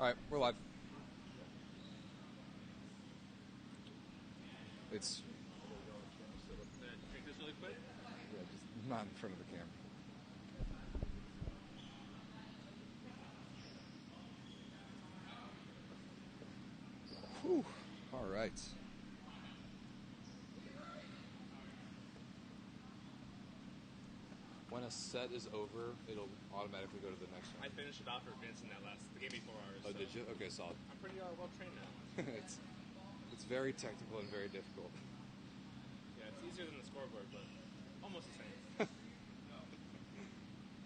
All right, we're live. It's Take this really quick. yeah, just not in front of the camera. Whew. All right. When a set is over, it'll automatically go to the next I one. finished it off for Vince in that the game before ours. Oh, so did you? Okay, solid. I'm pretty well trained now. It's very technical and very difficult. Yeah, it's easier than the scoreboard, but almost the same.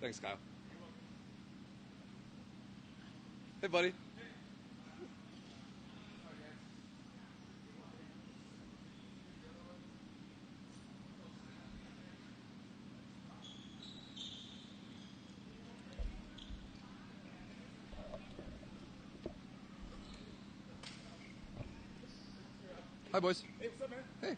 Thanks, Kyle. Hey, buddy. Hi, boys. Hey, what's up, man? Hey.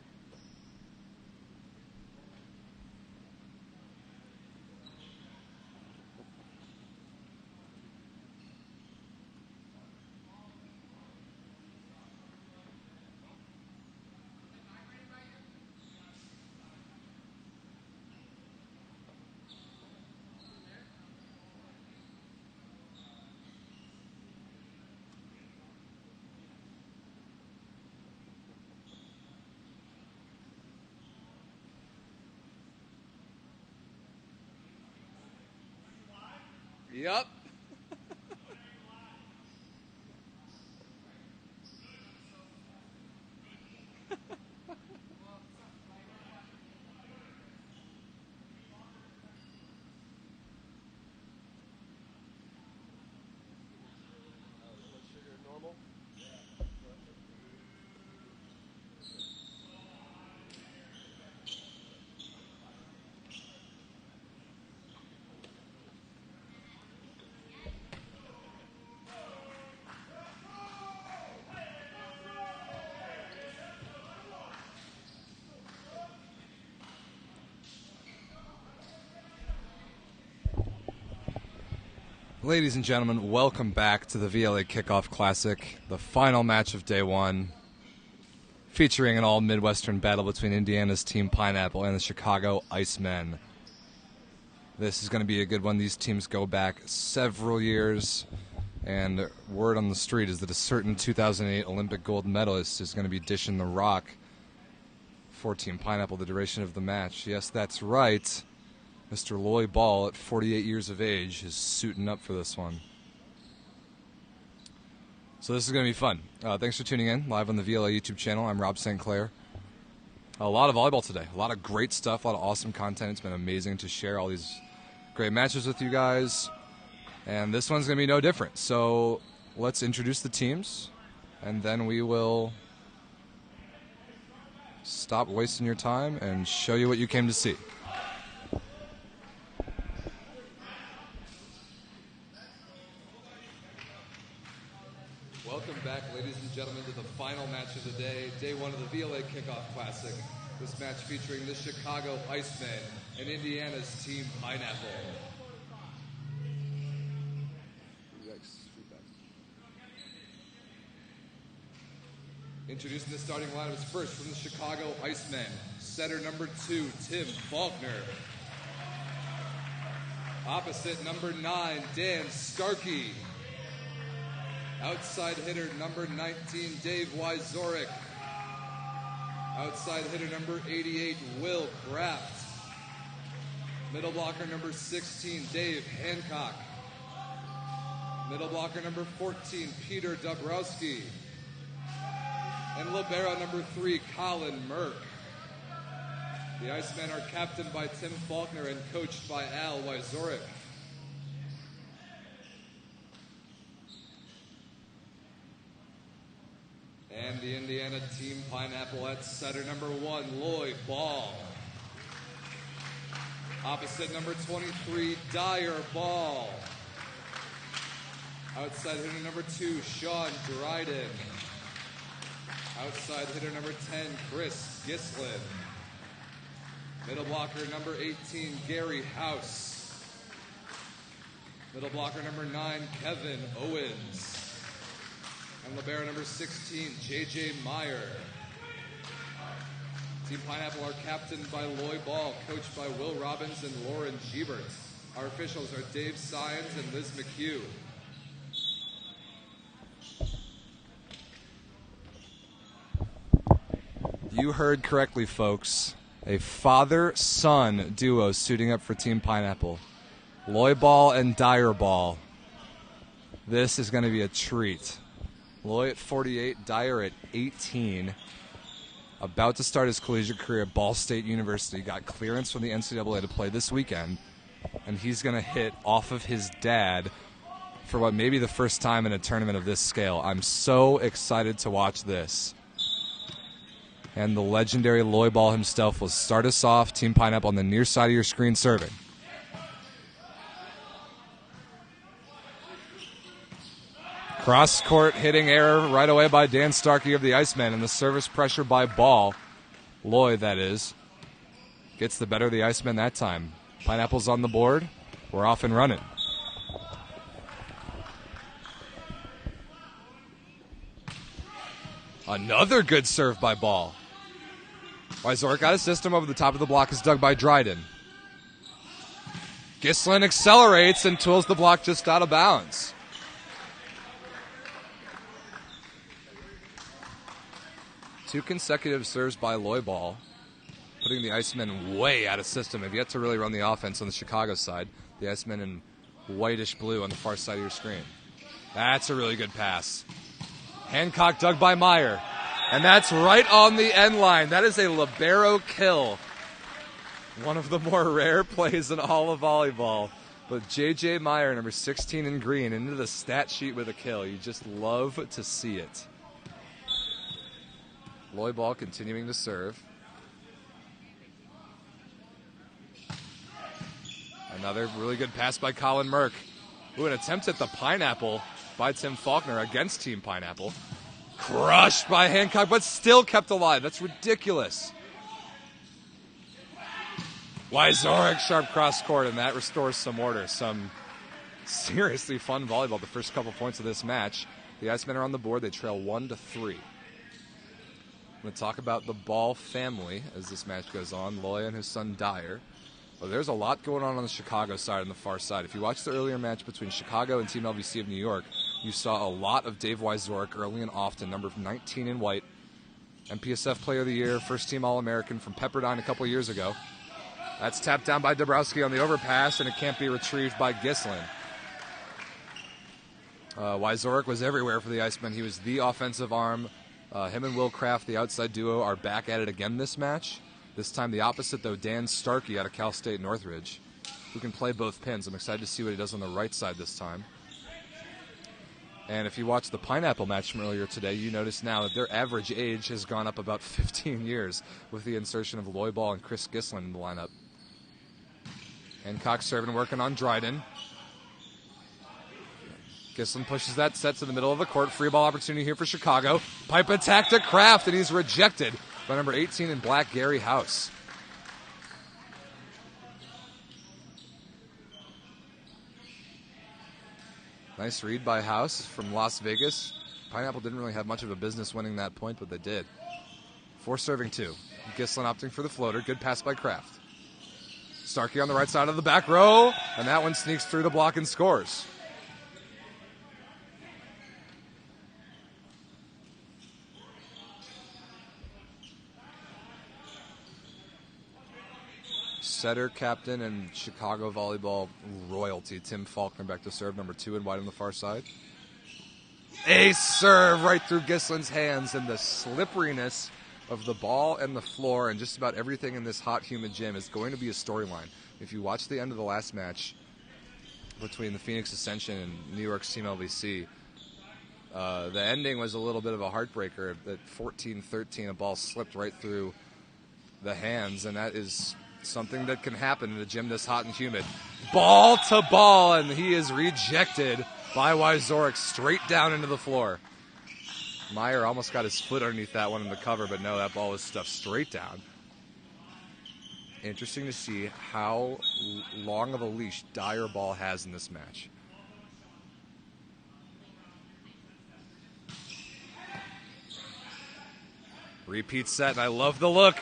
Yup. Normal. Ladies and gentlemen, welcome back to the VLA Kickoff Classic, the final match of day one, featuring an all-Midwestern battle between Indiana's Team Pineapple and the Chicago Icemen. This is going to be a good one. These teams go back several years, and word on the street is that a certain 2008 Olympic gold medalist is going to be dishing the rock for Team Pineapple the duration of the match. Yes, that's right. Mr. Loy Ball, at 48 years of age, is suiting up for this one. So this is going to be fun. Thanks for tuning in, live on the VLA YouTube channel. I'm Rob St. Clair. A lot of volleyball today. A lot of great stuff, a lot of awesome content. It's been amazing to share all these great matches with you guys. And this one's going to be no different. So let's introduce the teams, and then we will stop wasting your time and show you what you came to see. Welcome back, ladies and gentlemen, to the final match of the day, day one of the VLA Kickoff Classic. This match featuring the Chicago Icemen and Indiana's Team Pineapple. Introducing the starting lineups first from the Chicago Icemen. Setter number 2, Tim Faulkner. Opposite number 9, Dan Starkey. Outside hitter number 19, Dave Wyzorek. Outside hitter number 88, Will Kraft. Middle blocker number 16, Dave Hancock. Middle blocker number 14, Peter Dabrowski. And libero number 3, Colin Merck. The Icemen are captained by Tim Faulkner and coached by Al Wyzorek. And the Indiana Team Pineapple at setter number 1, Loy Ball. Opposite number 23, Dyer Ball. Outside hitter number 2, Sean Dryden. Outside hitter number 10, Chris Gislin. Middle blocker number 18, Gary House. Middle blocker number 9, Kevin Owens. And libero number 16, J.J. Meyer. Team Pineapple are captained by Loy Ball, coached by Will Robbins and Lauren Giebert. Our officials are Dave Sines and Liz McHugh. You heard correctly, folks. A father-son duo suiting up for Team Pineapple. Loy Ball and Dyer Ball. This is going to be a treat. Loy at 48, Dyer at 18. About to start his collegiate career at Ball State University. Got clearance from the NCAA to play this weekend. And he's going to hit off of his dad for what may be the first time in a tournament of this scale. I'm so excited to watch this. And the legendary Loy Ball himself will start us off. Team Pineapple on the near side of your screen serving. Cross-court hitting error right away by Dan Starkey of the Icemen, and the service pressure by Ball. Loy, that is. Gets the better of the Icemen that time. Pineapple's on the board. We're off and running. Another good serve by Ball. Wyzorek got a system over the top of the block is dug by Dryden. Gislin accelerates and tools the block just out of bounds. Two consecutive serves by Loy Ball, putting the Icemen way out of system. Have yet to really run the offense on the Chicago side. The Icemen in whitish blue on the far side of your screen. That's a really good pass. Hancock dug by Meyer. And that's right on the end line. That is a libero kill. One of the more rare plays in all of volleyball. But J.J. Meyer, number 16 in green, into the stat sheet with a kill. You just love to see it. Loy Ball continuing to serve. Another really good pass by Colin Merck. Ooh, an attempt at the pineapple by Tim Faulkner against Team Pineapple. Crushed by Hancock, but still kept alive. That's ridiculous. Wyzorek, sharp cross court, and that restores some order. Some seriously fun volleyball the first couple points of this match. The Icemen are on the board. They trail 1-3. I'm going to talk about the Ball family as this match goes on. Loy and his son Dyer. Well, there's a lot going on the Chicago side and the far side. If you watched the earlier match between Chicago and Team LVC of New York, you saw a lot of Dave Wyzorek early and often, number 19 in white. MPSF Player of the Year, first team All-American from Pepperdine a couple years ago. That's tapped down by Dabrowski on the overpass, and it can't be retrieved by Gislin. Wyzorek was everywhere for the Icemen. He was the offensive arm. Him and Will Kraft, the outside duo, are back at it again this match. This time the opposite, though, Dan Starkey out of Cal State Northridge, who can play both pins. I'm excited to see what he does on the right side this time. And if you watch the Pineapple match from earlier today, you notice now that their average age has gone up about 15 years with the insertion of Loy Ball and Chris Gislin in the lineup. Hancock serving, working on Dryden. Gislin pushes that set to the middle of the court. Free ball opportunity here for Chicago. Pipe attack to Kraft, and he's rejected by number 18 in black, Gary House. Nice read by House from Las Vegas. Pineapple didn't really have much of a business winning that point, but they did. 4 serving 2. Gislin opting for the floater. Good pass by Kraft. Starkey on the right side of the back row, and that one sneaks through the block and scores. Setter, captain, and Chicago volleyball royalty, Tim Faulkner back to serve, number 2 in white on the far side. A serve right through Gislin's hands, and the slipperiness of the ball and the floor and just about everything in this hot, humid gym is going to be a storyline. If you watch the end of the last match between the Phoenix Ascension and New York's Team LVC, the ending was a little bit of a heartbreaker. At 14-13, a ball slipped right through the hands, and that is something that can happen in a gym this hot and humid. Ball to ball, and he is rejected by Wyzorek straight down into the floor. Meyer almost got his foot underneath that one in the cover, but no, that ball was stuffed straight down. Interesting to see how long of a leash Dyer Ball has in this match. Repeat set, and I love the look.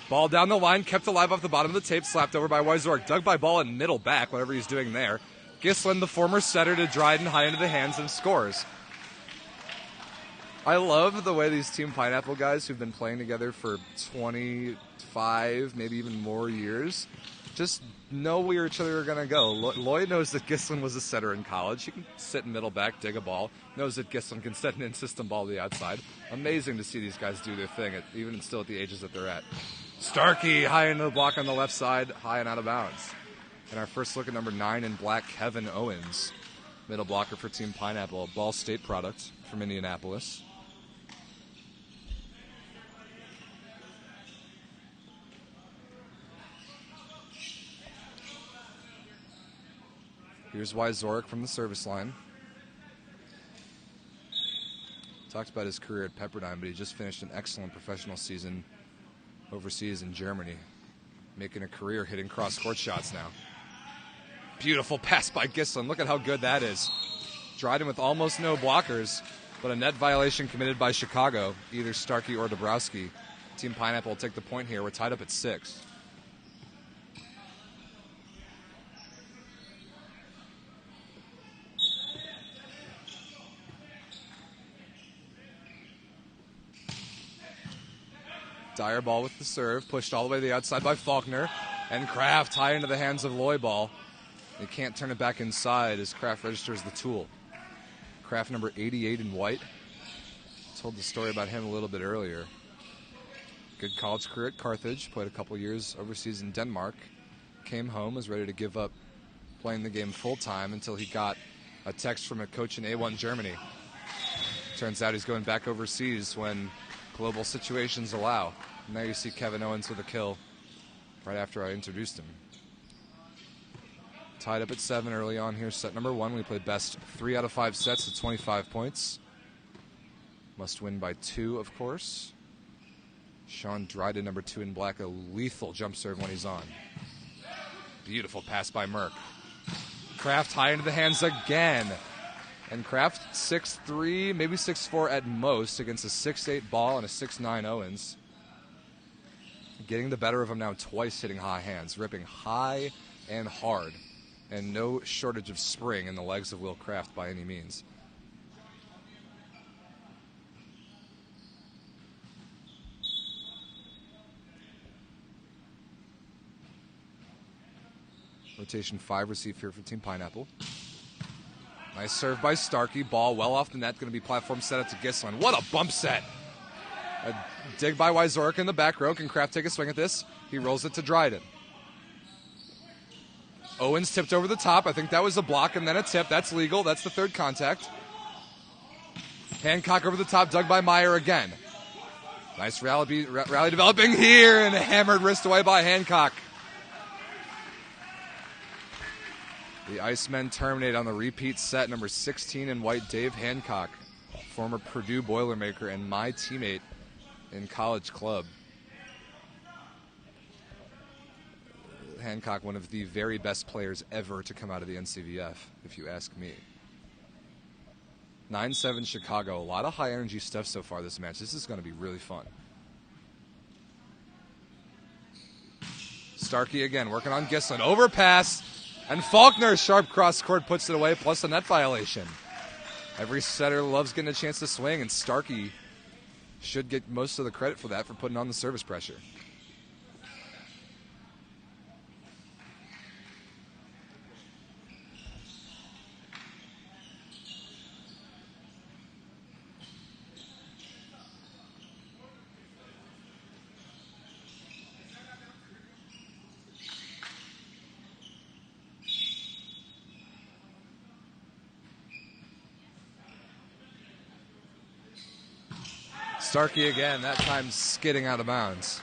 Ball down the line, kept alive off the bottom of the tape, slapped over by Wyzork. Dug by ball in middle back, whatever he's doing there. Gislin, the former setter, to Dryden, high into the hands, and scores. I love the way these Team Pineapple guys who've been playing together for 25, maybe even more years, just know where each other are going to go. Lloyd knows that Gislin was a setter in college. He can sit in middle back, dig a ball. Knows that Gislin can set an in-system ball to the outside. Amazing to see these guys do their thing, even still at the ages that they're at. Starkey high into the block on the left side, high and out of bounds. And our first look at number 9 in black, Kevin Owens. Middle blocker for Team Pineapple, a Ball State product from Indianapolis. Here's Wyzork from the service line. Talked about his career at Pepperdine, but he just finished an excellent professional season overseas in Germany, making a career hitting cross-court shots now. Beautiful pass by Gislin. Look at how good that is. Dryden with almost no blockers, but a net violation committed by Chicago, either Starkey or Dabrowski. Team Pineapple will take the point here. We're tied up at 6. Dyer ball with the serve, pushed all the way to the outside by Faulkner, and Kraft high into the hands of Loy ball. He can't turn it back inside as Kraft registers the tool. Kraft number 88 in white. Told the story about him a little bit earlier. Good college career at Carthage, played a couple years overseas in Denmark. Came home, was ready to give up playing the game full-time until he got a text from a coach in A1 Germany. Turns out he's going back overseas when global situations allow. Now you see Kevin Owens with a kill right after I introduced him. Tied up at 7 early on here. Set number 1. We played best 3 out of 5 sets at 25 points. Must win by 2, of course. Sean Dryden, number 2 in black, a lethal jump serve when he's on. Beautiful pass by Merck. Kraft high into the hands again. And Kraft 6'3", maybe 6'4" at most against a 6'8" ball and a 6'9" Owens. Getting the better of him now twice, hitting high hands, ripping high and hard. And no shortage of spring in the legs of Will Kraft by any means. Rotation 5 received here for Team Pineapple. Nice serve by Starkey. Ball well off the net. Going to be platform set up to Gislin. What a bump set. A dig by Wyzork in the back row. Can Kraft take a swing at this? He rolls it to Dryden. Owens tipped over the top. I think that was a block and then a tip. That's legal. That's the third contact. Hancock over the top. Dug by Meyer again. Nice rally developing here, and a hammered wrist away by Hancock. The Icemen terminate on the repeat set. Number 16 in white, Dave Hancock, former Purdue Boilermaker and my teammate in college club. Hancock, one of the very best players ever to come out of the NCVF, if you ask me. 9-7 Chicago. A lot of high-energy stuff so far this match. This is going to be really fun. Starkey again, working on Gislin. Overpass. And Faulkner, sharp cross-court, puts it away, plus a net violation. Every setter loves getting a chance to swing, and Starkey should get most of the credit for that, for putting on the service pressure. Starkey again, that time skidding out of bounds.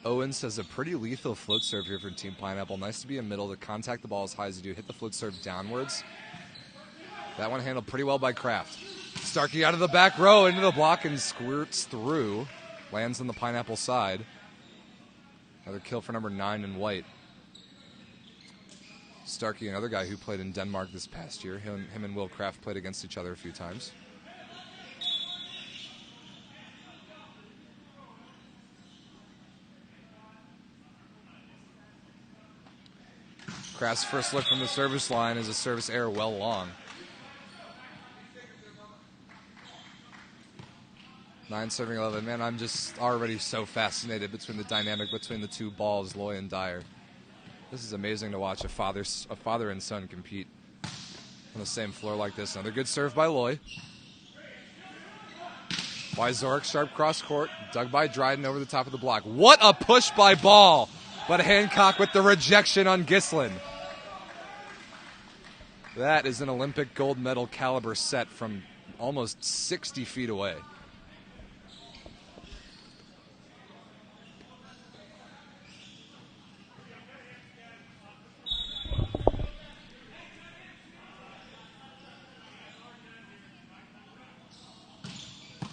Owens has a pretty lethal float serve here for Team Pineapple. Nice to be in middle to contact the ball as high as you do. Hit the float serve downwards. That one handled pretty well by Kraft. Starkey out of the back row into the block and squirts through. Lands on the Pineapple side. Another kill for number 9 in white. Starkey, another guy who played in Denmark this past year. Him and Will Kraft played against each other a few times. Kraft's first look from the service line is a service error well long. 9 serving 11. Man, I'm just already so fascinated between the dynamic between the two balls, Loy and Dyer. This is amazing to watch a father and son compete on the same floor like this. Another good serve by Loy. Wyzorek, sharp cross court, dug by Dryden over the top of the block. What a push by Ball! But Hancock with the rejection on Gislin. That is an Olympic gold medal caliber set from almost 60 feet away.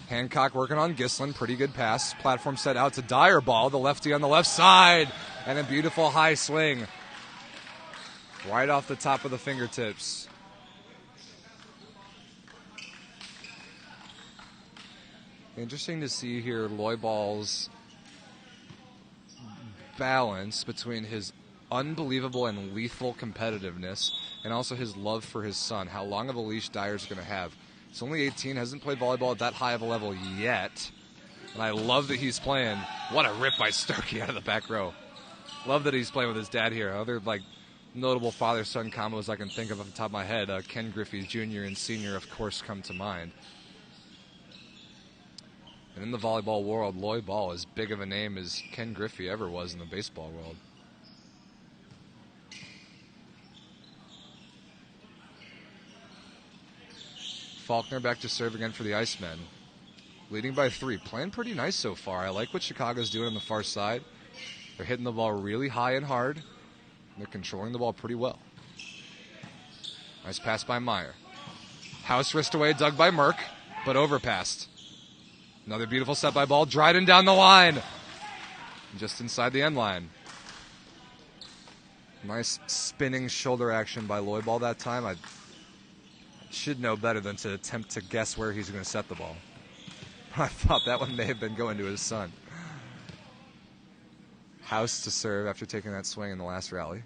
Hancock working on Gislin. Pretty good pass. Platform set out to Dyer. Ball, the lefty on the left side. And a beautiful high swing. Right off the top of the fingertips. Interesting to see here Loy Ball's balance between his unbelievable and lethal competitiveness and also his love for his son. How long of a leash Dyer's going to have. He's only 18, hasn't played volleyball at that high of a level yet. And I love that he's playing. What a rip by Starkey out of the back row. Love that he's playing with his dad here. Other notable father-son combos I can think of off the top of my head. Ken Griffey Jr. and Sr. of course come to mind. And in the volleyball world, Loy Ball, as big of a name as Ken Griffey ever was in the baseball world. Faulkner back to serve again for the Icemen. Leading by 3. Playing pretty nice so far. I like what Chicago's doing on the far side. They're hitting the ball really high and hard. And they're controlling the ball pretty well. Nice pass by Meyer. House wrist away, dug by Merck, but overpassed. Another beautiful set by Ball. Dryden down the line. Just inside the end line. Nice spinning shoulder action by Loy Ball that time. I should know better than to attempt to guess where he's going to set the ball. I thought that one may have been going to his son. House to serve after taking that swing in the last rally.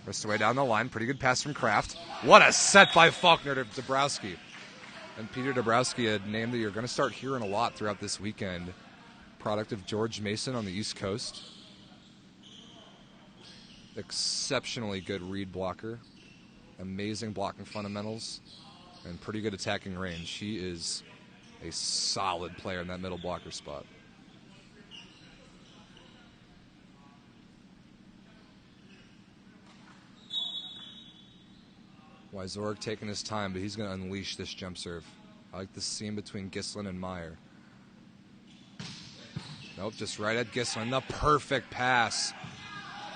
Wrist away down the line. Pretty good pass from Kraft. What a set by Faulkner to Dabrowski. And Peter Dabrowski, a name that you're going to start hearing a lot throughout this weekend. Product of George Mason on the East Coast. Exceptionally good read blocker. Amazing blocking fundamentals. And pretty good attacking range. He is a solid player in that middle blocker spot. Wyzorek taking his time, but he's going to unleash this jump serve. I like the seam between Gislin and Meyer. Nope, just right at Gislin. The perfect pass.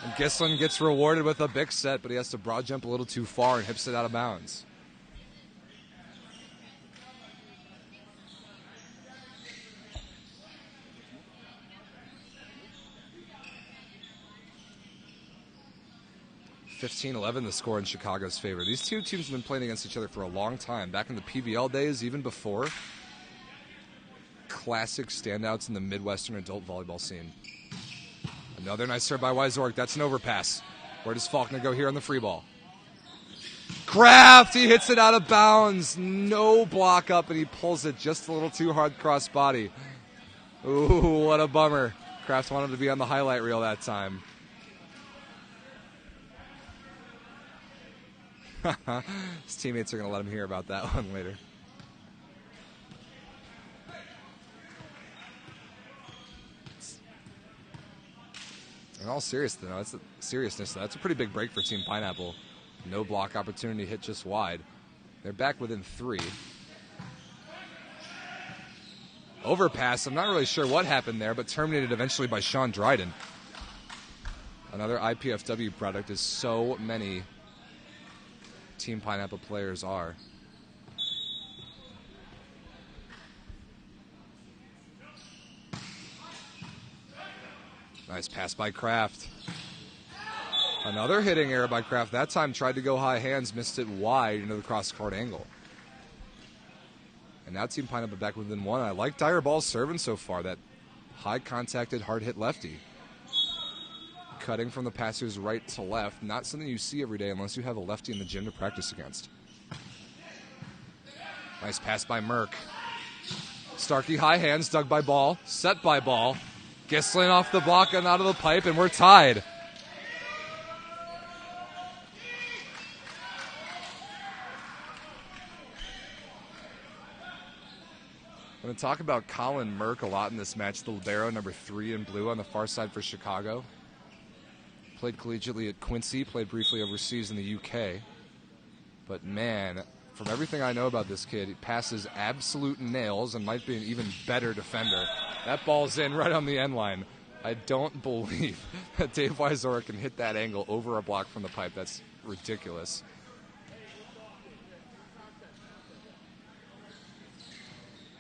And Gislin gets rewarded with a big set, but he has to broad jump a little too far and hips it out of bounds. (15-11) the score in Chicago's favor. These two teams have been playing against each other for a long time. Back in the PBL days, even before. Classic standouts in the Midwestern adult volleyball scene. Another nice serve by Wyzorek. That's an overpass. Where does Faulkner go here on the free ball? Kraft! He hits it out of bounds. No block up, and he pulls it just a little too hard cross body. Ooh, what a bummer. Kraft wanted to be on the highlight reel that time. His teammates are going to let him hear about that one later. In all seriousness, that's a pretty big break for Team Pineapple. No block opportunity, hit just wide. They're back within 3. Overpass, I'm not really sure what happened there, but terminated eventually by Sean Dryden. Another IPFW product, as so many Team Pineapple players are. Nice pass by Kraft. Another hitting error by Kraft. That time tried to go high hands, missed it wide into the cross-court angle. And now Team Pineapple back within one. I like Dyer Ball's serving so far. That high-contacted, hard-hit lefty. Cutting from the passer's right to left. Not something you see every day unless you have a lefty in the gym to practice against. Nice pass by Merck. Starkey high hands, dug by Ball. Set by Ball. Gislin off the block and out of the pipe, and we're tied. I'm going to talk about Colin Merck a lot in this match, the libero, number 3 in blue on the far side for Chicago. Played collegiately at Quincy, played briefly overseas in the UK. But man, from everything I know about this kid, he passes absolute nails and might be an even better defender. That ball's in right on the end line. I don't believe that Dave Wysora can hit that angle over a block from the pipe. That's ridiculous.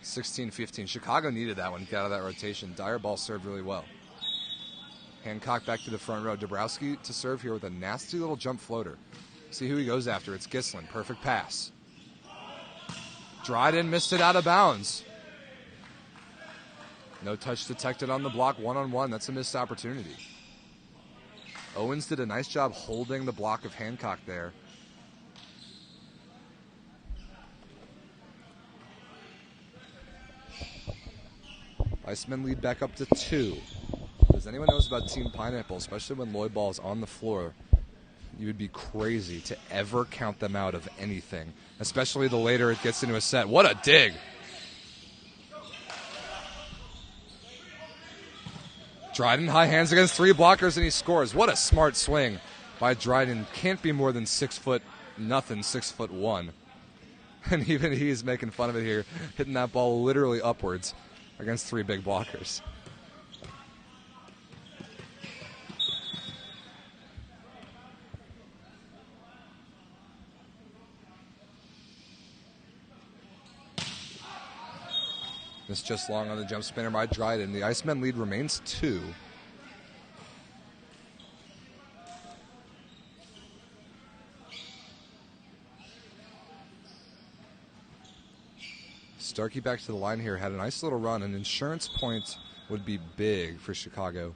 16-15. Chicago needed that one to get out of that rotation. Dyer Ball served really well. Hancock back to the front row. Dabrowski to serve here with a nasty little jump floater. See who he goes after. It's Gislin. Perfect pass. Dryden missed it out of bounds. No touch detected on the block. One-on-one. That's a missed opportunity. Owens did a nice job holding the block of Hancock there. Icemen lead back up to 2. As anyone knows about Team Pineapple, especially when Lloyd Ball is on the floor, you would be crazy to ever count them out of anything, especially the later it gets into a set. What a dig! Dryden high hands against 3 blockers and he scores. What a smart swing by Dryden. Can't be more than 6'0", 6'1". And even he's making fun of it here, hitting that ball literally upwards against 3 big blockers. This just long on the jump spinner by Dryden. The Icemen lead remains 2. Starkey back to the line here. Had a nice little run. An insurance point would be big for Chicago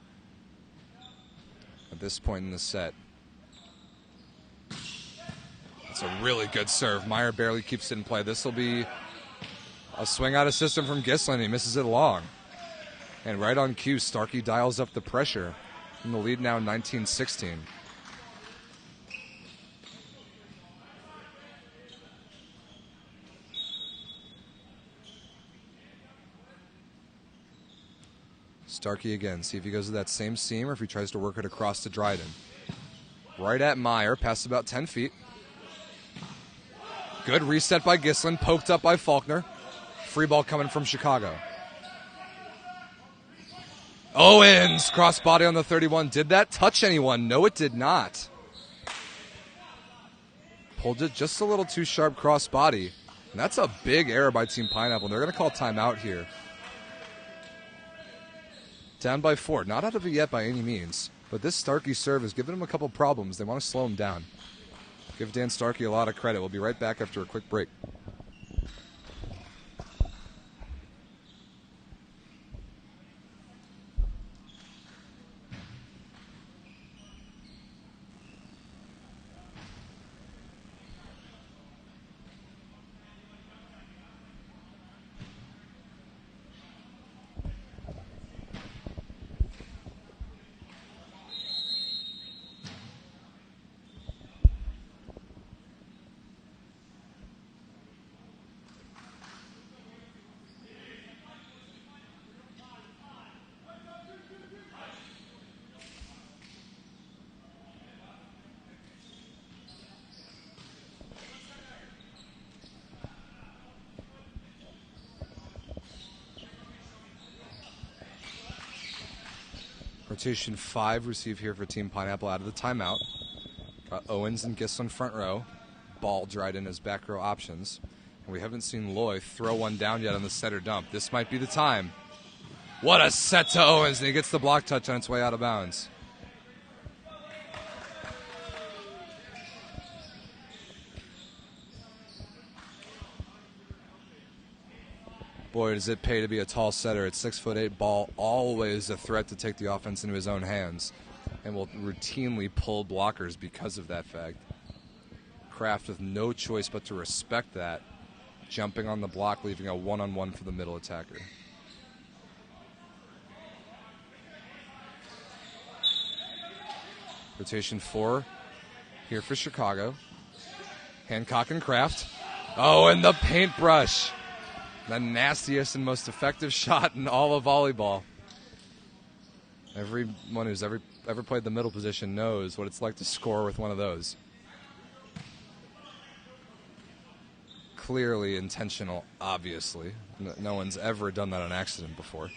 at this point in the set. That's a really good serve. Meyer barely keeps it in play. This will be a swing out of system from Gislin. He misses it long. And right on cue, Starkey dials up the pressure. And the lead now 19-16. Starkey again. See if he goes to that same seam or if he tries to work it across to Dryden. Right at Meyer. Past about 10 feet. Good reset by Gislin. Poked up by Faulkner. Free ball coming from Chicago. Owens, crossbody on the 31. Did that touch anyone? No, it did not. Pulled it just a little too sharp crossbody. And that's a big error by Team Pineapple. They're going to call timeout here. Down by 4. Not out of it yet by any means. But this Starkey serve has given him a couple problems. They want to slow him down. Give Dan Starkey a lot of credit. We'll be right back after a quick break. Rotation 5 receive here for Team Pineapple out of the timeout. Got Owens and Gislin front row. Ball Dryden as back row options. And we haven't seen Loy throw one down yet on the set or dump. This might be the time. What a set to Owens, and he gets the block touch on its way out of bounds. Boy, does it pay to be a tall setter. At 6'8", Ball always a threat to take the offense into his own hands, and will routinely pull blockers because of that fact. Kraft with no choice but to respect that, jumping on the block, leaving a one-on-one for the middle attacker. Rotation 4 here for Chicago. Hancock and Kraft. Oh, and the paintbrush. The nastiest and most effective shot in all of volleyball. Everyone who's ever played the middle position knows what it's like to score with one of those. Clearly intentional, obviously. No one's ever done that on accident before.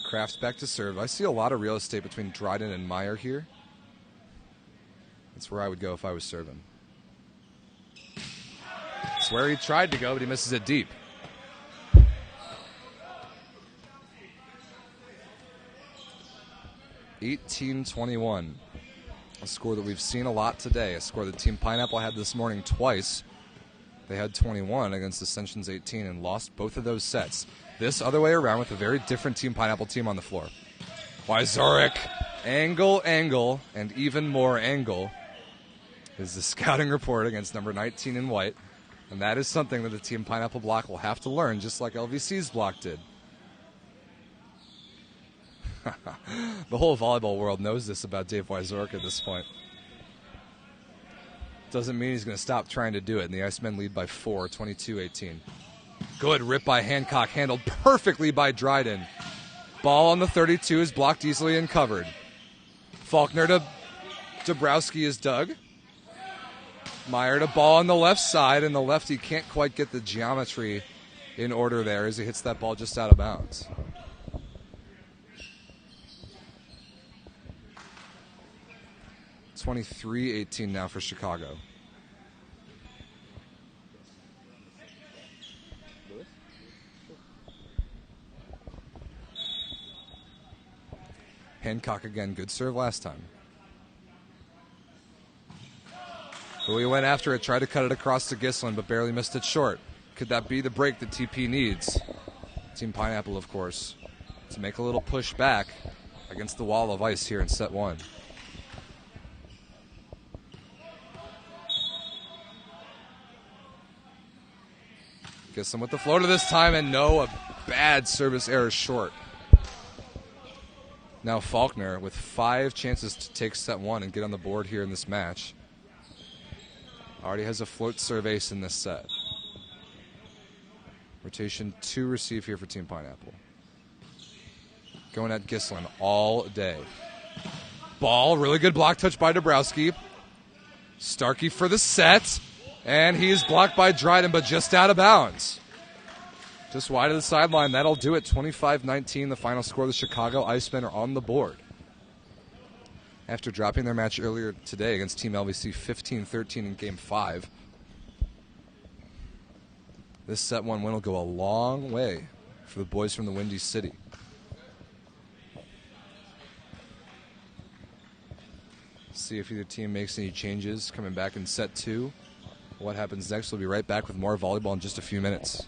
Kraft back to serve. I see a lot of real estate between Dryden and Meyer here. That's where I would go if I was serving. It's where he tried to go, but he misses it deep. (18-21). A score that we've seen a lot today. A score that Team Pineapple had this morning twice. They had 21 against Ascension's 18 and lost both of those sets. This other way around with a very different Team Pineapple team on the floor. Wyzorek, angle, and even more angle is the scouting report against number 19 in white. And that is something that the Team Pineapple block will have to learn, just like LVC's block did. The whole volleyball world knows this about Dave Wyzorek at this point. Doesn't mean he's going to stop trying to do it. And the Icemen lead by 4, 22-18. Good rip by Hancock, handled perfectly by Dryden. Ball on the 32 is blocked easily and covered. Faulkner to Dabrowski is dug. Meyer to Ball on the left side, and the lefty can't quite get the geometry in order there as he hits that ball just out of bounds. (23-18) now for Chicago. Hancock again, good serve last time. Bowie went after it, tried to cut it across to Gislin, but barely missed it short. Could that be the break that TP needs? Team Pineapple, of course, to make a little push back against the wall of ice here in set 1. Gislin with the floater this time, and no, a bad service error short. Now Faulkner with 5 chances to take set 1 and get on the board here in this match. Already has a float serve ace in this set. Rotation 2 receive here for Team Pineapple. Going at Gislin all day. Ball, really good block touch by Dabrowski. Starkey for the set. And he is blocked by Dryden, but just out of bounds. Just wide of the sideline. That'll do it. 25-19, the final score. The Chicago Icemen are on the board. After dropping their match earlier today against Team LVC 15-13 in Game 5. This set 1 win will go a long way for the boys from the Windy City. See if either team makes any changes coming back in set 2. What happens next? We'll be right back with more volleyball in just a few minutes.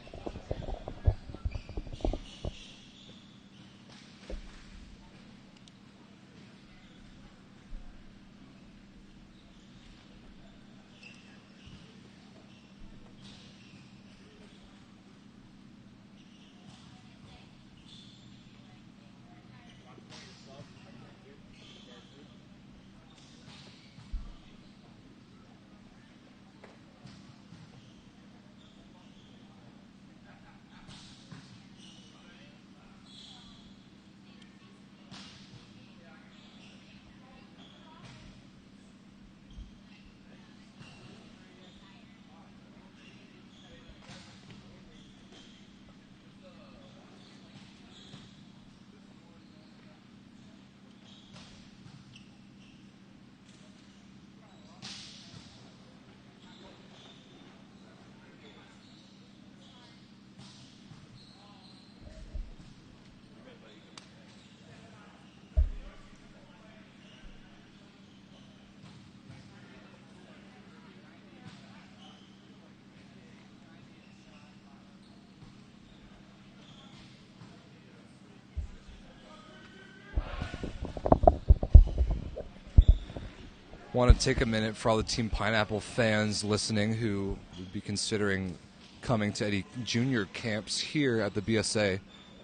Want to take a minute for all the Team Pineapple fans listening who would be considering coming to any junior camps here at the BSA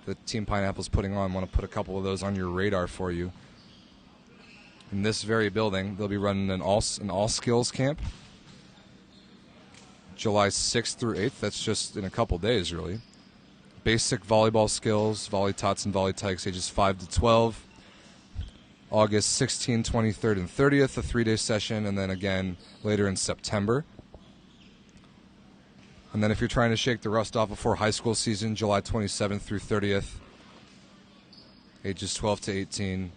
that Team Pineapple's putting on. Want to put a couple of those on your radar for you. In this very building, they'll be running an all skills camp, July 6th through 8th. That's just in a couple days, really. Basic volleyball skills, volley tots and volley tykes, ages 5 to 12. August 16th, 23rd, and 30th, a 3-day session, and then again later in September. And then if you're trying to shake the rust off before high school season, July 27th through 30th, ages 12 to 18.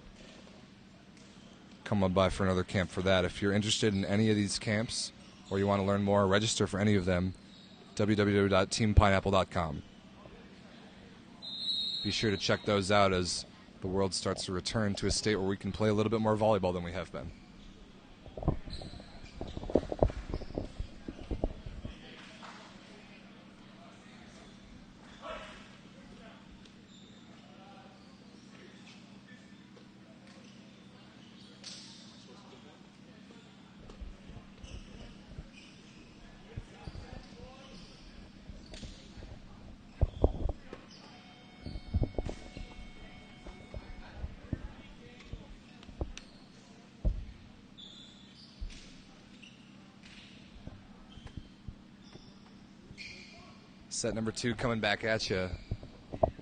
Come on by for another camp for that. If you're interested in any of these camps or you want to learn more, register for any of them, www.teampineapple.com. Be sure to check those out as the world starts to return to a state where we can play a little bit more volleyball than we have been. Set number 2 coming back at you,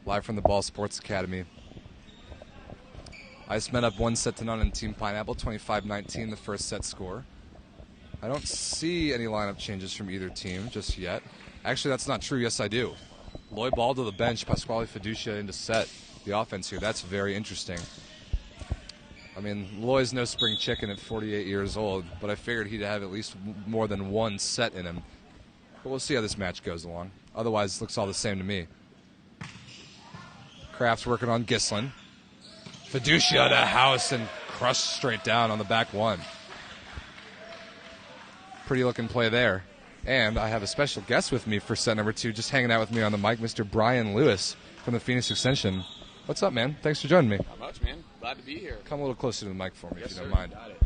live from the Ball Sports Academy. Icemen up 1-0 in Team Pineapple, 25-19 the first set score. I don't see any lineup changes from either team just yet. Actually, that's not true. Yes, I do. Loy Ball to the bench, Pasquale Fiducia into set. The offense here, that's very interesting. I mean, Loy's no spring chicken at 48 years old, but I figured he'd have at least more than one set in him. But we'll see how this match goes along. Otherwise, it looks all the same to me. Kraft's working on Gislin. Fiducia to house and crushed straight down on the back one. Pretty looking play there. And I have a special guest with me for set number 2, just hanging out with me on the mic, Mr. Brian Lewis from the Phoenix Extension. What's up, man? Thanks for joining me. Not much, man. Glad to be here. Come a little closer to the mic for me, yes, if you don't sir. mind. Got it.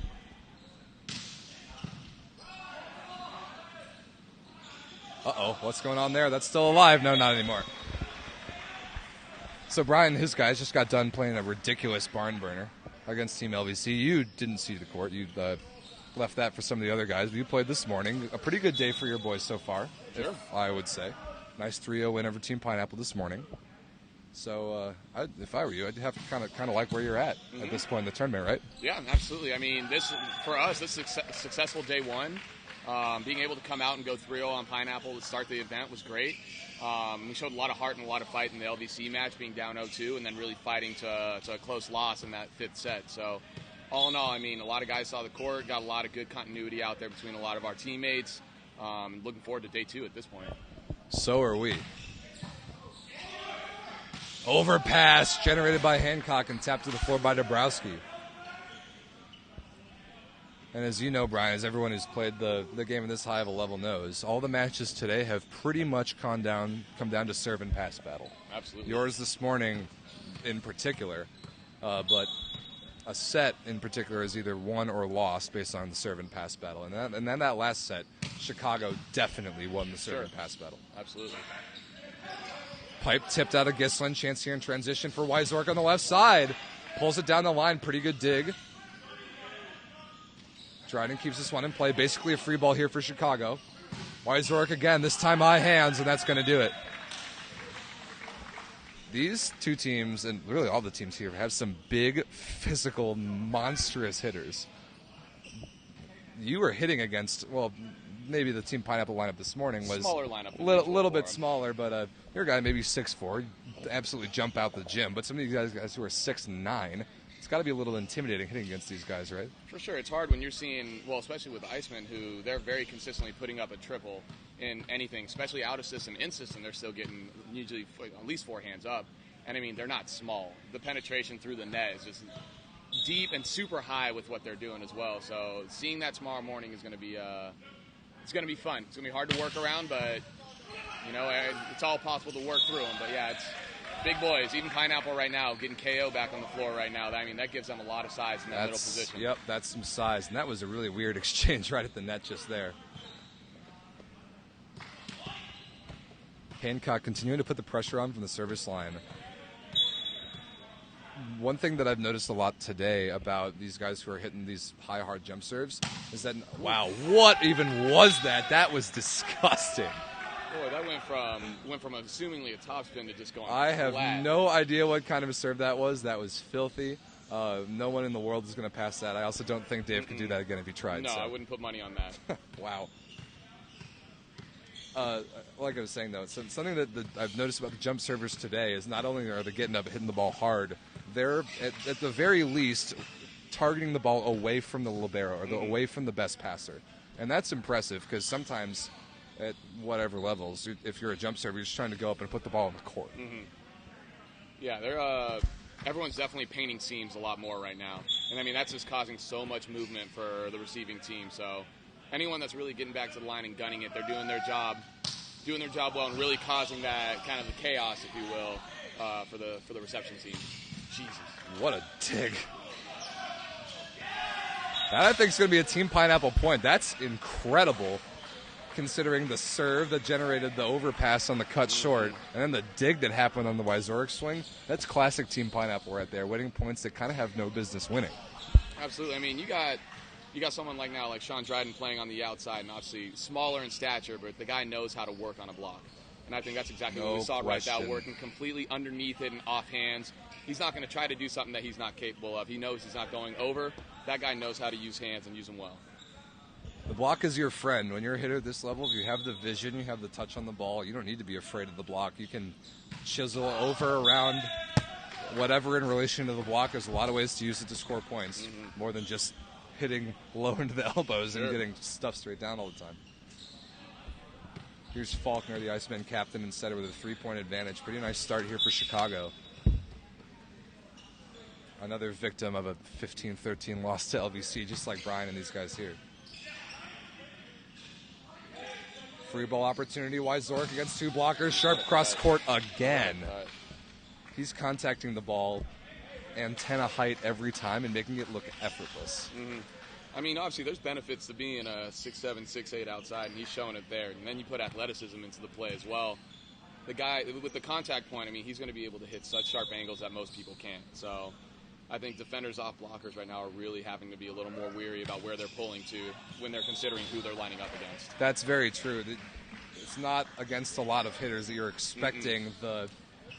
Uh-oh, what's going on there? That's still alive. No, not anymore. So Brian and his guys just got done playing a ridiculous barn burner against Team LVC. You didn't see the court. You left that for some of the other guys. But you played this morning. A pretty good day for your boys so far, sure. I would say. Nice 3-0 win over Team Pineapple this morning. So if I were you, I'd have to kind of like where you're at this point in the tournament, right? Yeah, absolutely. I mean, for us, this is a successful day one. Being able to come out and go 3-0 on Pineapple to start the event was great. We showed a lot of heart and a lot of fight in the LVC match, being down 0-2, and then really fighting to a close loss in that 5th set. So, all in all, I mean, a lot of guys saw the court, got a lot of good continuity out there between a lot of our teammates. Looking forward to day 2 at this point. So are we. Overpass generated by Hancock and tapped to the floor by Dabrowski. And as you know, Brian, as everyone who's played the game at this high of a level knows, all the matches today have pretty much come down to serve and pass battle. Absolutely. Yours this morning in particular, but a set in particular is either won or lost based on the serve and pass battle. And then that last set, Chicago definitely won the serve and pass battle. Absolutely. Pipe tipped out of Gislin. Chance here in transition for Weissork on the left side. Pulls it down the line. Pretty good dig. Dryden keeps this one in play. Basically a free ball here for Chicago. Weissork again, this time high hands, and that's going to do it. These two teams, and really all the teams here, have some big, physical, monstrous hitters. You were hitting against, well, maybe the Team Pineapple lineup this morning was smaller lineup, a little bit smaller, but your guy maybe 6'4", absolutely jump out the gym. But some of these guys who are 6'9", it's got to be a little intimidating hitting against these guys, right? For sure. It's hard when you're seeing, well, especially with Icemen, who they're very consistently putting up a triple in anything, especially out of system. In system, they're still getting usually at least 4 hands up. And, I mean, they're not small. The penetration through the net is just deep and super high with what they're doing as well. So seeing that tomorrow morning is going to be it's going to be fun. It's going to be hard to work around, but, you know, it's all possible to work through them. But, yeah, it's big boys, even Pineapple right now, getting KO back on the floor right now. I mean, that gives them a lot of size in that middle position. Yep, that's some size. And that was a really weird exchange right at the net just there. Hancock continuing to put the pressure on from the service line. One thing that I've noticed a lot today about these guys who are hitting these high, hard jump serves is that, wow, what even was that? That was disgusting. Boy, that went from assumingly a topspin to just going I have flat. no idea what kind of a serve that was. That was filthy. No one in the world is going to pass that. I also don't think Dave could do that again if he tried. No, so. I wouldn't put money on that. Wow. Like I was saying, though, something that I've noticed about the jump servers today is not only are they getting up and hitting the ball hard, they're, at the very least, targeting the ball away from the libero or away from the best passer. And that's impressive because sometimes at whatever levels, if you're a jump server, you're just trying to go up and put the ball in the court. Yeah, everyone's definitely painting seams a lot more right now. And, I mean, that's just causing so much movement for the receiving team. So anyone that's really getting back to the line and gunning it, they're doing their job well and really causing that kind of the chaos, if you will, for the reception team. Jesus. What a dig. That, I think, is going to be a Team Pineapple point. That's incredible, considering the serve that generated the overpass on the cut short, and then the dig that happened on the Wyzorek swing. That's classic Team Pineapple right there, winning points that kind of have no business winning. Absolutely. I mean, you got someone like Sean Dryden playing on the outside, and obviously smaller in stature, but the guy knows how to work on a block. And I think that's exactly what we saw right now, working completely underneath it and off hands. He's not going to try to do something that he's not capable of. He knows he's not going over. That guy knows how to use hands and use them well. The block is your friend. When you're a hitter at this level, if you have the vision, you have the touch on the ball, you don't need to be afraid of the block. You can chisel over, around, whatever in relation to the block. There's a lot of ways to use it to score points, more than just hitting low into the elbows and getting stuff straight down all the time. Here's Faulkner, the Icemen captain and setter, with a 3-point advantage. Pretty nice start here for Chicago. Another victim of a 15-13 loss to LVC, just like Brian and these guys here. Free ball opportunity, Wyzorek against two blockers. Sharp cross court again. He's contacting the ball antenna height every time and making it look effortless. I mean, obviously, there's benefits to being a 6'7", 6'8" outside, and he's showing it there. And then you put athleticism into the play as well. The guy, with the contact point, I mean, he's going to be able to hit such sharp angles that most people can't. So I think defenders off blockers right now are really having to be a little more weary about where they're pulling to when they're considering who they're lining up against. That's very true. It's not against a lot of hitters that you're expecting the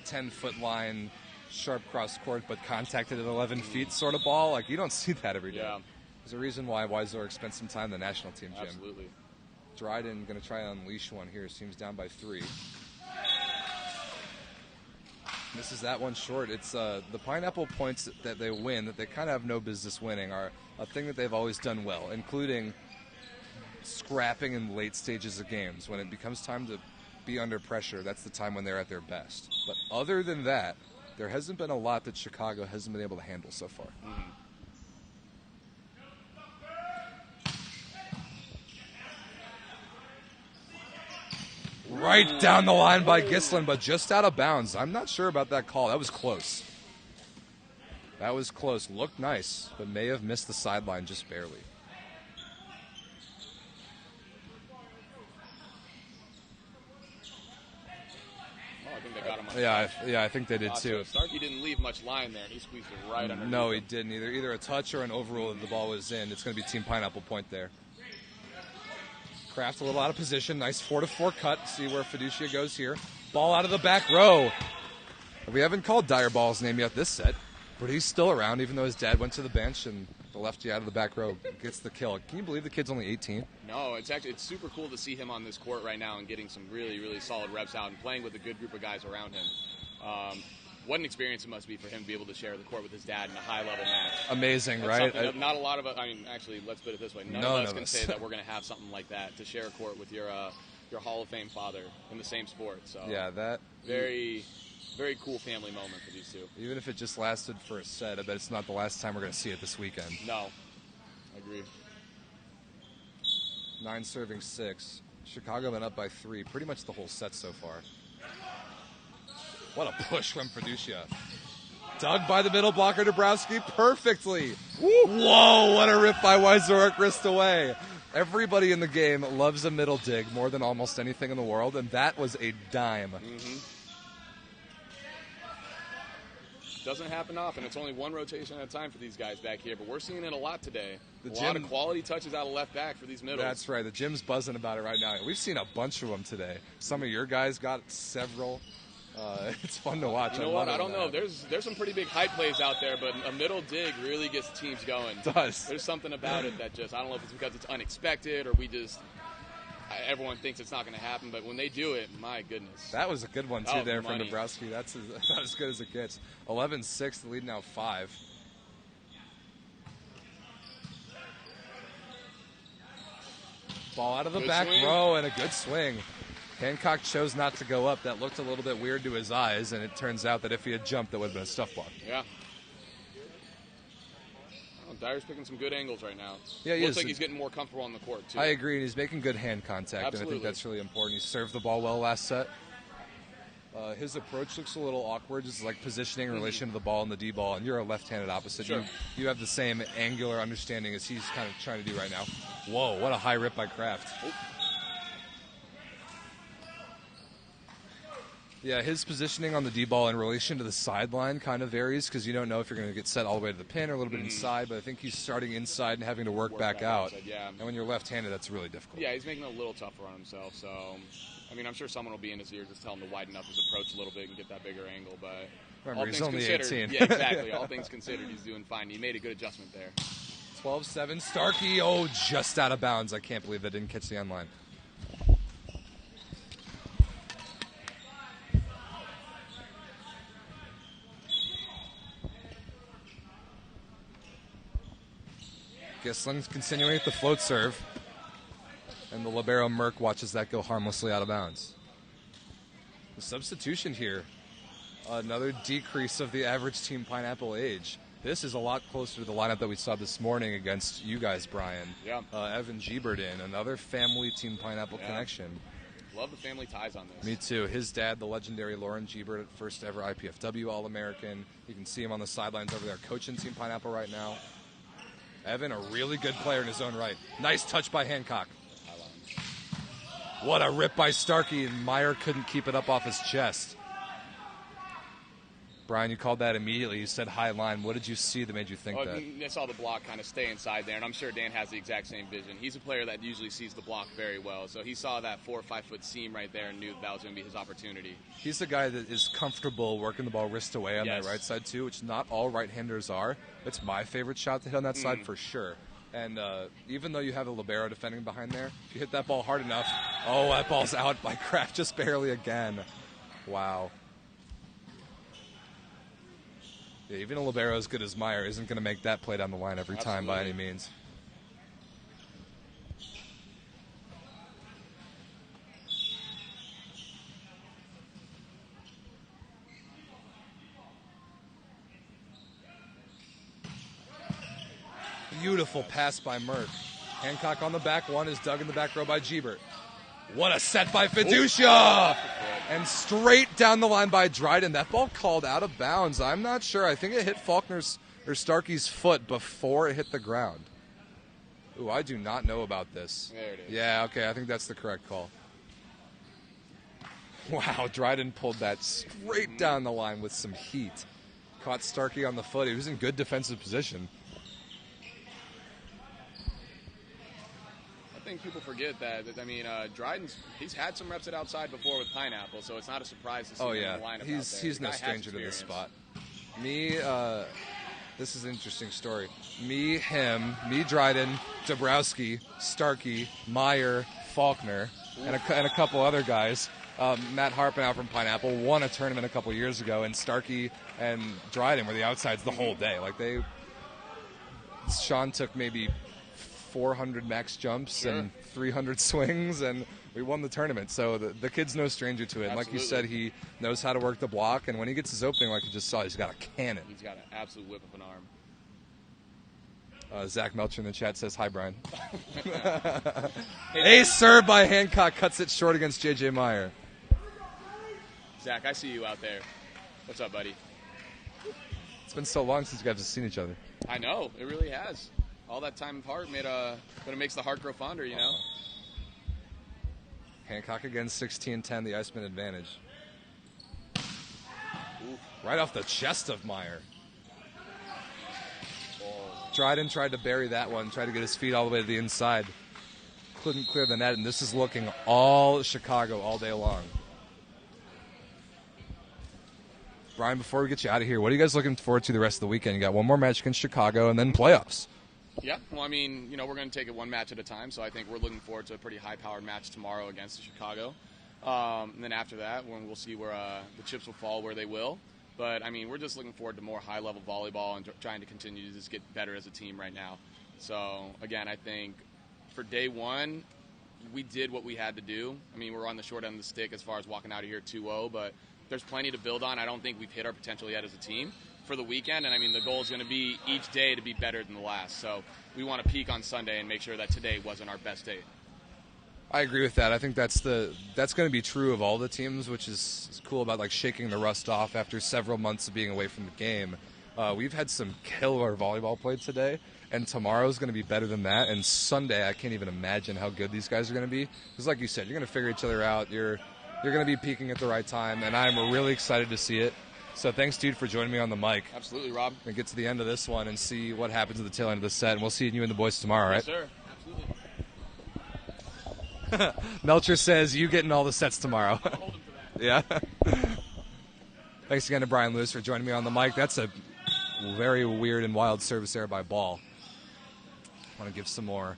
10-foot line, sharp cross court, but contacted at 11 feet sort of ball. Like, you don't see that every day. Yeah. There's a reason why Wyzorek spent some time in the national team gym. Absolutely. Dryden going to try to unleash one here. Seems down by 3. This is that one short. It's the Pineapple points that they win that they kind of have no business winning are a thing that they've always done well, including scrapping in late stages of games. When it becomes time to be under pressure, that's the time when they're at their best. But other than that, there hasn't been a lot that Chicago hasn't been able to handle so far. Right down the line by Gislin, but just out of bounds. I'm not sure about that call. That was close. That was close. Looked nice, but may have missed the sideline just barely. Oh, I think they got him on Yeah, I think they did too. Starkey didn't leave much line there, and he squeezed it right underneath. No, he didn't either. Either a touch or an overrule if the ball was in. It's going to be Team Pineapple point there. Kraft a little out of position. Nice 4-4 cut. See where Fiducia goes here. Ball out of the back row. We haven't called Dyer Ball's name yet this set, but he's still around, even though his dad went to the bench and the lefty out of the back row gets the kill. Can you believe the kid's only 18? No, it's super cool to see him on this court right now and getting some really, really solid reps out and playing with a good group of guys around him. What an experience it must be for him to be able to share the court with his dad in a high-level match. Amazing, right? Not a lot of us, I mean, actually, let's put it this way. None of us can say that we're going to have something like that, to share a court with your Hall of Fame father in the same sport. So yeah, that very, very cool family moment for these two. Even if it just lasted for a set, I bet it's not the last time we're going to see it this weekend. No, I agree. 9 serving 6. Chicago been up by 3 pretty much the whole set so far. What a push from Fiducia. Dug by the middle blocker, Dabrowski, perfectly. Whoa, what a rip by Wyzorek, wrist away. Everybody in the game loves a middle dig more than almost anything in the world, and that was a dime. Doesn't happen often. It's only one rotation at a time for these guys back here, but we're seeing it a lot today. A lot of quality touches out of left back for these middles. That's right. The gym's buzzing about it right now. We've seen a bunch of them today. Some of your guys got several. It's fun to watch. You know what? I don't know. There's some pretty big height plays out there, but a middle dig really gets teams going. It does. There's something about it that just, I don't know if it's because it's unexpected or everyone thinks it's not going to happen, but when they do it, my goodness. That was a good one, too, there from Dabrowski. That's as good as it gets. 11-6, the lead now 5. Ball out of the back row and a good swing. Hancock chose not to go up. That looked a little bit weird to his eyes, and it turns out that if he had jumped, that would have been a stuff block. Yeah. Well, Dyer's picking some good angles right now. Yeah, he looks is. like he's getting more comfortable on the court, too. I agree, and he's making good hand contact, Absolutely. and I think that's really important. He served the ball well last set. His approach looks a little awkward, just like positioning in relation to the ball and the D-ball, and you're a left-handed opposite. Sure. You have the same angular understanding as he's kind of trying to do right now. Whoa, what a high rip by Kraft. Oh. Yeah, his positioning on the D-ball in relation to the sideline kind of varies because you don't know if you're going to get set all the way to the pin or a little bit inside, but I think he's starting inside and having to work back out. Outside, yeah. And when you're left-handed, that's really difficult. Yeah, he's making it a little tougher on himself, so... I mean, I'm sure someone will be in his ear just tell him to widen up his approach a little bit and get that bigger angle, but... Remember, he's only 18. Yeah, exactly. All things considered, he's doing fine. He made a good adjustment there. 12-7, Starkey, just out of bounds. I can't believe that didn't catch the end line. Gislin's continuing with the float serve. And the libero Merck watches that go harmlessly out of bounds. The substitution here. Another decrease of the average Team Pineapple age. This is a lot closer to the lineup that we saw this morning against you guys, Brian. Yeah. Evan Giebert in. Another family Team Pineapple connection. Love the family ties on this. Me too. His dad, the legendary Lauren Giebert, first ever IPFW All-American. You can see him on the sidelines over there coaching Team Pineapple right now. Evan, a really good player in his own right. Nice touch by Hancock. What a rip by Starkey, and Meyer couldn't keep it up off his chest. Brian, you called that immediately. You said high line. What did you see that made you think that? I saw the block kind of stay inside there, and I'm sure Dan has the exact same vision. He's a player that usually sees the block very well, so he saw that 4 or 5 foot seam right there and knew that was going to be his opportunity. He's the guy that is comfortable working the ball wrist away on that right side, too, which not all right-handers are. It's my favorite shot to hit on that side for sure. And even though you have a libero defending behind there, if you hit that ball hard enough, that ball's out by Kraft just barely again. Wow. Yeah, even a libero as good as Meyer isn't going to make that play down the line every time by any means. Beautiful pass by Merck. Hancock on the back one is dug in the back row by Giebert. What a set by Fiducia! And straight down the line by Dryden. That ball called out of bounds. I'm not sure. I think it hit Faulkner's or Starkey's foot before it hit the ground. Ooh, I do not know about this. There it is. Yeah, okay, I think that's the correct call. Wow, Dryden pulled that straight down the line with some heat. Caught Starkey on the foot. He was in good defensive position. I think people forget that. I mean, Dryden's he's had some reps at outside before with Pineapple, so it's not a surprise to see him in the lineup. He's no stranger to this spot. Me, this is an interesting story. Me, Dryden, Dabrowski, Starkey, Meyer, Faulkner, and a couple other guys. Matt Harpenau from Pineapple won a tournament a couple years ago, and Starkey and Dryden were the outsides the whole day. Sean took maybe 400 max jumps and 300 swings, and we won the tournament. So the kid's no stranger to it. And like you said, he knows how to work the block, and when he gets his opening, like you just saw, he's got a cannon. He's got an absolute whip of an arm. Zach Melcher in the chat says, hi, Brian. Ace serve by Hancock cuts it short against J.J. Meyer. Zach, I see you out there. What's up, buddy? It's been so long since you guys have seen each other. I know, it really has. All that time apart but it makes the heart grow fonder, you know? Hancock again, 16-10, the Icemen advantage. Ooh. Right off the chest of Meyer. Dryden tried to bury that one, tried to get his feet all the way to the inside. Couldn't clear the net, and this is looking all Chicago all day long. Brian, before we get you out of here, what are you guys looking forward to the rest of the weekend? You got one more match against Chicago and then playoffs. Yeah, well, I mean, we're going to take it one match at a time, so I think we're looking forward to a pretty high-powered match tomorrow against Chicago. And then after that, we'll see where the chips will fall where they will. But, I mean, we're just looking forward to more high-level volleyball and trying to continue to just get better as a team right now. So, again, I think for day one, we did what we had to do. I mean, we're on the short end of the stick as far as walking out of here 2-0, but there's plenty to build on. I don't think we've hit our potential yet as a team for the weekend. And, I mean, the goal is going to be each day to be better than the last. So we want to peak on Sunday and make sure that today wasn't our best day. I agree with that. I think that's going to be true of all the teams, which is cool about like shaking the rust off after several months of being away from the game. We've had some killer volleyball played today, and tomorrow's going to be better than that. And Sunday, I can't even imagine how good these guys are going to be. Because like you said, you're going to figure each other out. You're going to be peaking at the right time, and I'm really excited to see it. So thanks, dude, for joining me on the mic. Absolutely, Rob. And get to the end of this one and see what happens at the tail end of the set. And we'll see you and the boys tomorrow, right? Yes, sir. Absolutely. Melcher says you getting all the sets tomorrow. I'll hold him for that. Yeah. Thanks again to Brian Lewis for joining me on the mic. That's a very weird and wild service error by Ball. I want to give some more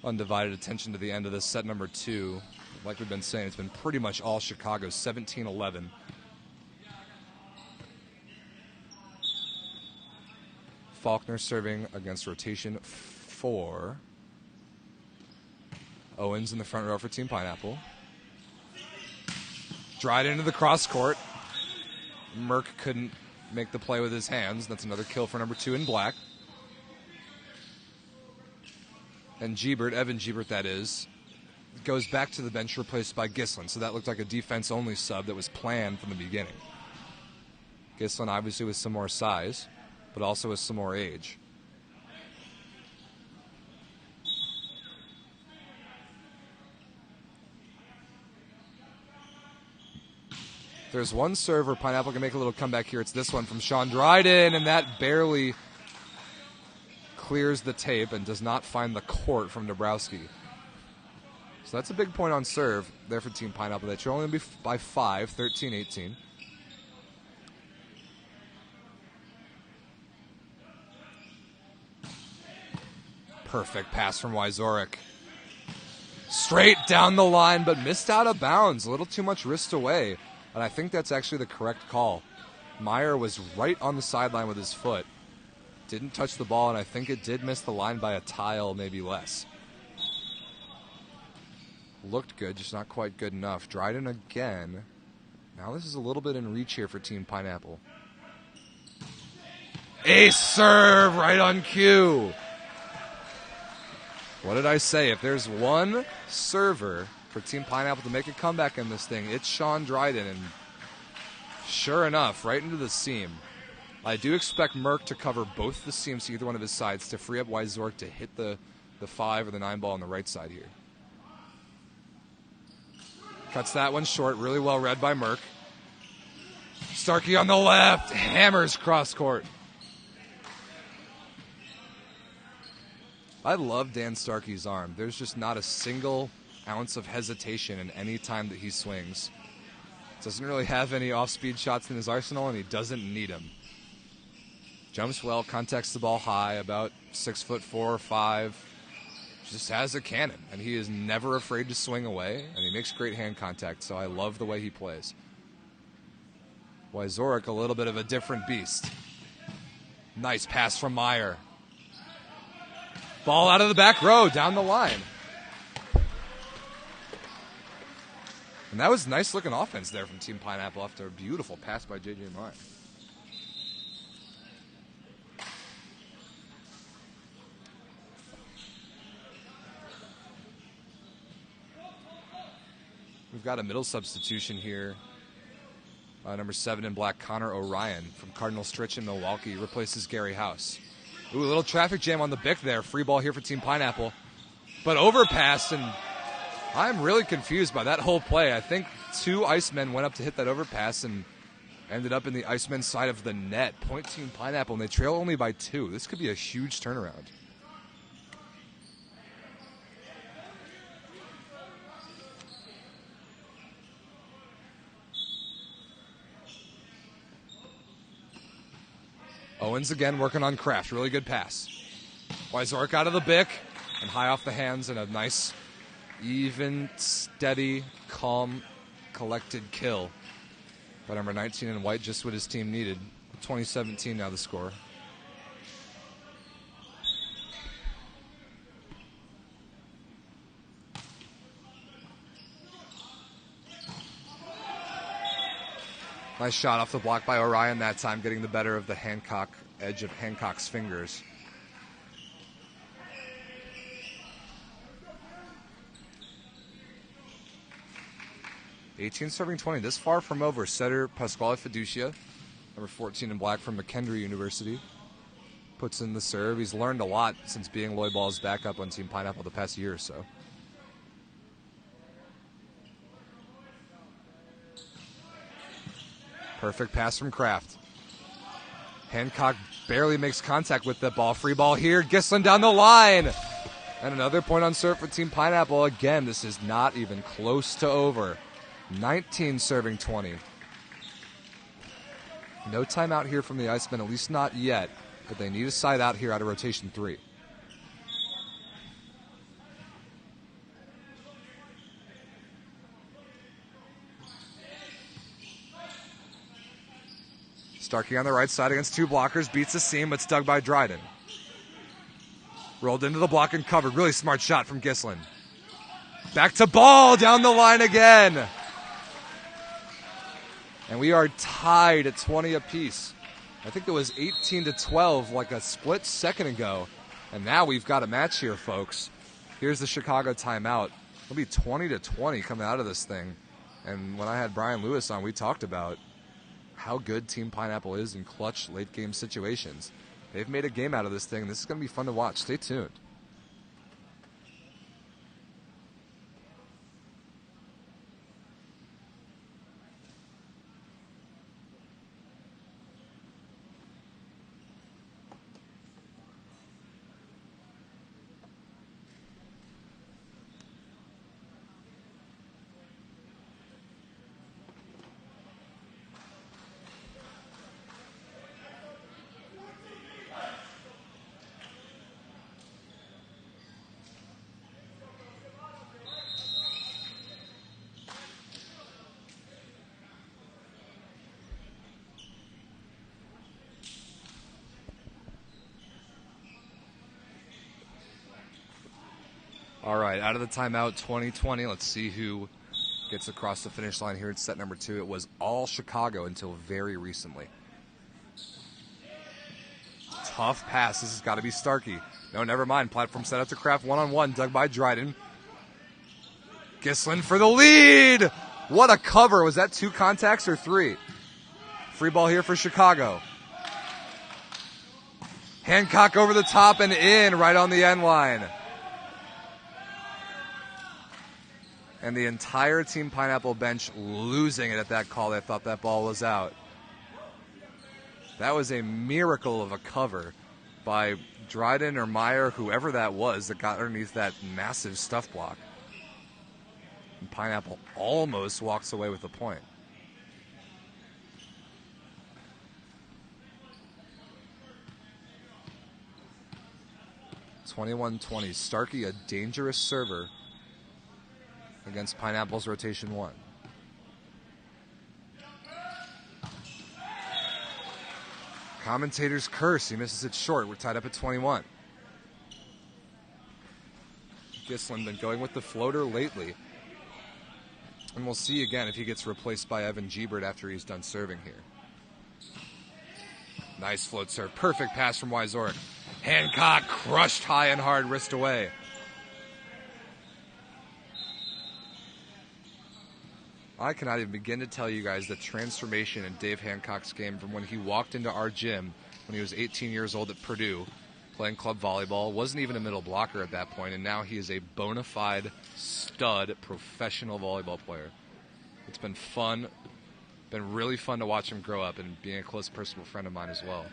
undivided attention to the end of this set number 2. Like we've been saying, it's been pretty much all Chicago, 17-11. Faulkner serving against rotation 4. Owens in the front row for Team Pineapple. Dried into the cross court. Merck couldn't make the play with his hands. That's another kill for number 2 in black. And Giebert, Evan Giebert that is, goes back to the bench replaced by Gislin. So that looked like a defense-only sub that was planned from the beginning. Gislin obviously with some more size, but also with some more age. There's one serve where Pineapple can make a little comeback here. It's this one from Sean Dryden, and that barely clears the tape and does not find the court from Dabrowski. So that's a big point on serve there for Team Pineapple. That should only be by 5, 13-18. Perfect pass from Wyzorek. Straight down the line, but missed out of bounds. A little too much wrist away. And I think that's actually the correct call. Meyer was right on the sideline with his foot. Didn't touch the ball, and I think it did miss the line by a tile, maybe less. Looked good, just not quite good enough. Dryden again. Now this is a little bit in reach here for Team Pineapple. Ace serve right on cue. What did I say? If there's one server for Team Pineapple to make a comeback in this thing, it's Sean Dryden, and sure enough, right into the seam. I do expect Merck to cover both the seams to either one of his sides to free up Wyzorek to hit the 5 or the 9 ball on the right side here. Cuts that one short, really well read by Merck. Starkey on the left, hammers cross court. I love Dan Starkey's arm. There's just not a single ounce of hesitation in any time that he swings. Doesn't really have any off-speed shots in his arsenal, and he doesn't need them. Jumps well, contacts the ball high, about 6'4" or 5. Just has a cannon, and he is never afraid to swing away, and he makes great hand contact, so I love the way he plays. Wyzorek, a little bit of a different beast. Nice pass from Meyer. Ball out of the back row, down the line. And that was nice looking offense there from Team Pineapple after a beautiful pass by J.J. Meyer. We've got a middle substitution here Number 7 in black, Connor Orion from Cardinal Stritch in Milwaukee replaces Gary House. Ooh, a little traffic jam on the Bic there. Free ball here for Team Pineapple. But overpass, and I'm really confused by that whole play. I think 2 Icemen went up to hit that overpass and ended up in the Icemen side of the net. Point Team Pineapple, and they trail only by 2. This could be a huge turnaround. Owens again working on Kraft. Really good pass. Wyzork out of the Bic and high off the hands, and a nice, even, steady, calm, collected kill by number 19 in white, just what his team needed. 2017 now the score. Nice shot off the block by Orion that time, getting the better of the edge of Hancock's fingers. (18 serving 20). This far from over. Setter Pasquale Fiducia, number 14 in black from McKendree University, puts in the serve. He's learned a lot since being Lloyd Ball's backup on Team Pineapple the past year or so. Perfect pass from Kraft. Hancock barely makes contact with the ball. Free ball here. Gislin down the line. And another point on serve for Team Pineapple. Again, this is not even close to over. 19 serving 20. No timeout here from the Icemen, at least not yet. But they need a side out here out of rotation 3. Starkey on the right side against 2 blockers. Beats the seam, but it's dug by Dryden. Rolled into the block and covered. Really smart shot from Gislin. Back to Ball, down the line again. And we are tied at 20 apiece. I think it was 18-12 like a split second ago. And now we've got a match here, folks. Here's the Chicago timeout. It'll be 20-20 coming out of this thing. And when I had Brian Lewis on, we talked about how good Team Pineapple is in clutch late-game situations. They've made a game out of this thing. This is going to be fun to watch. Stay tuned. All right, out of the timeout, 2020. Let's see who gets across the finish line here at set number 2. It was all Chicago until very recently. Tough pass. This has got to be Starkey. No, never mind. Platform set up to Kraft. One-on-one. Dug by Dryden. Gislin for the lead. What a cover. Was that 2 contacts or 3? Free ball here for Chicago. Hancock over the top and in right on the end line. And the entire Team Pineapple bench losing it at that call. They thought that ball was out. That was a miracle of a cover by Dryden or Meyer, whoever that was that got underneath that massive stuff block. And Pineapple almost walks away with the point. (21-20). Starkey, a dangerous server against Pineapple's rotation 1. Commentators curse. He misses it short. We're tied up at 21. Gislin been going with the floater lately. And we'll see again if he gets replaced by Evan Gebert after he's done serving here. Nice float serve. Perfect pass from Wyzork. Hancock crushed high and hard, wrist away. I cannot even begin to tell you guys the transformation in Dave Hancock's game from when he walked into our gym when he was 18 years old at Purdue, playing club volleyball, wasn't even a middle blocker at that point, and now he is a bona fide stud professional volleyball player. It's been fun, been really fun to watch him grow up, and being a close personal friend of mine as well.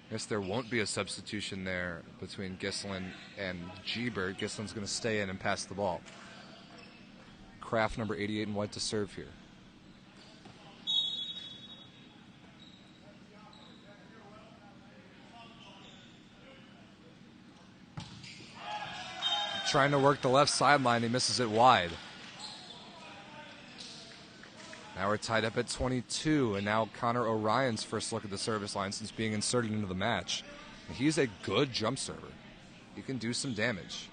I guess there won't be a substitution there between Gislin and Gebert. Gislin's going to stay in and pass the ball. Kraft, number 88 in white, to serve here. Trying to work the left sideline, he misses it wide. Now we're tied up at 22, and now Connor Orion's first look at the service line since being inserted into the match. He's a good jump server. He can do some damage.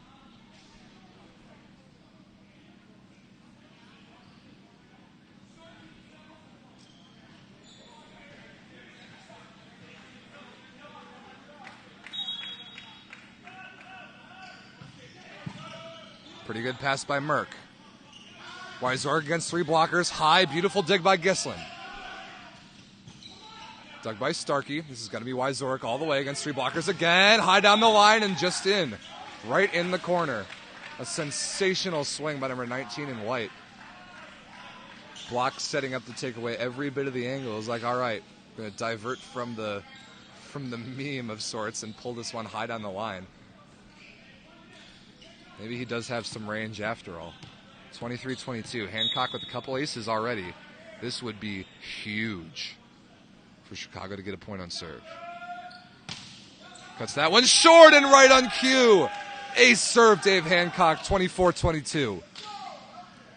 Pretty good pass by Merck. Wyzork against three blockers. High, beautiful dig by Gislin. Dug by Starkey. This is going to be Wyzork all the way against three blockers again. High down the line and just in. Right in the corner. A sensational swing by number 19 in white. Block setting up to take away every bit of the angle. It's like, all right, I'm going to divert from the meme of sorts and pull this one high down the line. Maybe he does have some range after all. 23-22. Hancock with a couple aces already. This would be huge for Chicago to get a point on serve. Cuts that one short and right on cue. Ace serve, Dave Hancock, 24-22.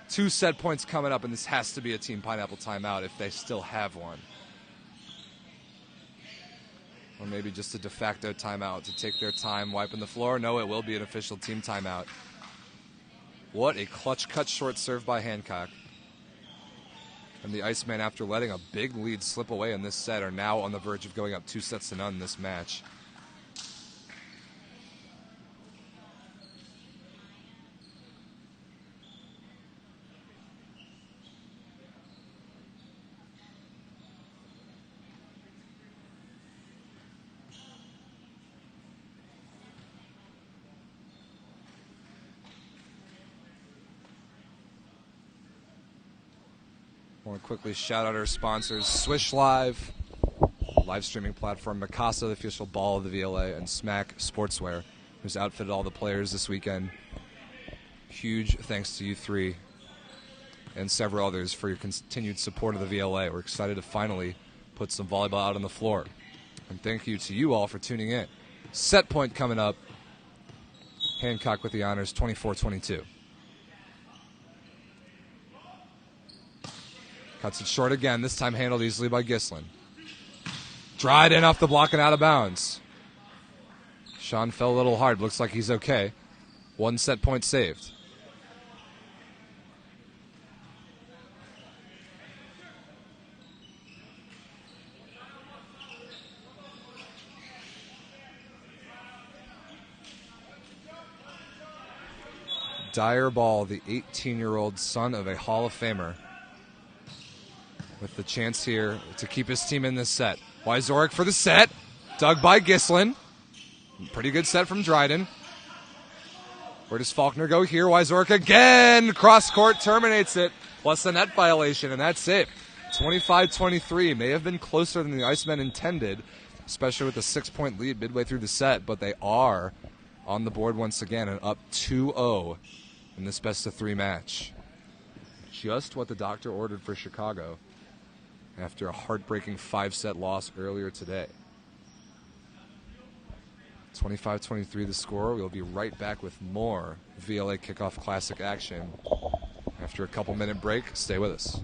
2 set points coming up, and this has to be a Team Pineapple timeout if they still have one. Or maybe just a de facto timeout to take their time wiping the floor. No, it will be an official team timeout. What a clutch cut short serve by Hancock. And the Icemen, after letting a big lead slip away in this set, are now on the verge of going up 2-0 in this match. I want to quickly shout out our sponsors, Swish Live, live streaming platform, Mikasa, the official ball of the VLA, and Smack Sportswear, who's outfitted all the players this weekend. Huge thanks to you three and several others for your continued support of the VLA. We're excited to finally put some volleyball out on the floor. And thank you to you all for tuning in. Set point coming up. Hancock with the honors, 24-22. Cuts it short again, this time handled easily by Gislin. Dried in off the block and out of bounds. Sean fell a little hard, looks like he's okay. 1 set point saved. Dyer Ball, the 18-year-old son of a Hall of Famer, with the chance here to keep his team in this set. Wyzork for the set. Dug by Gislin. Pretty good set from Dryden. Where does Faulkner go here? Wyzork again. Cross court terminates it. Plus a net violation, and that's it. 25-23. May have been closer than the Icemen intended, especially with a 6-point lead midway through the set, but they are on the board once again and up 2-0 in this best-of-3 match. Just what the doctor ordered for Chicago after a heartbreaking 5-set loss earlier today. 25-23 the score. We'll be right back with more VLA Kickoff Classic action after a couple-minute break. Stay with us.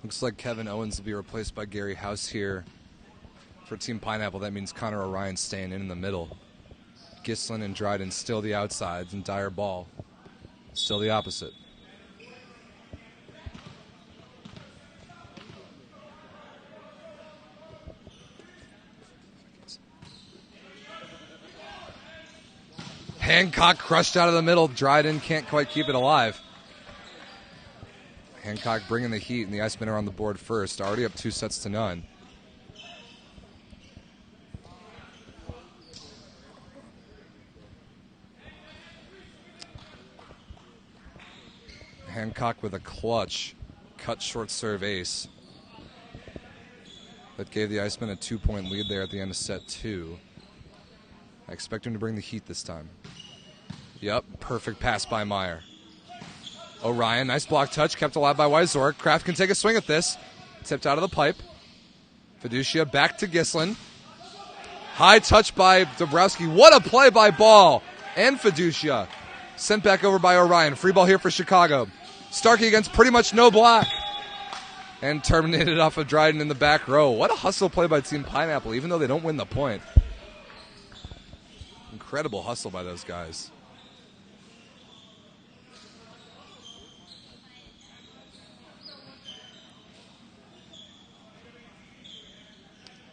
Looks like Kevin Owens will be replaced by Gary House here for Team Pineapple. That means Connor Orion staying in the middle. Gislin and Dryden still the outsides, and Dyer Ball still the opposite. Hancock crushed out of the middle. Dryden can't quite keep it alive. Hancock bringing the heat, and the Icemen are on the board first. Already up 2-0. Hancock with a clutch, cut short serve ace. That gave the Icemen a 2-point lead there at the end of set 2. I expect him to bring the heat this time. Yep, perfect pass by Meyer. Orion, nice block touch, kept alive by Wyzorek. Kraft can take a swing at this. Tipped out of the pipe. Fiducia back to Gislin. High touch by Dabrowski. What a play by Ball and Fiducia. Sent back over by Orion. Free ball here for Chicago. Starkey against pretty much no block. And terminated off of Dryden in the back row. What a hustle play by Team Pineapple, even though they don't win the point. Incredible hustle by those guys.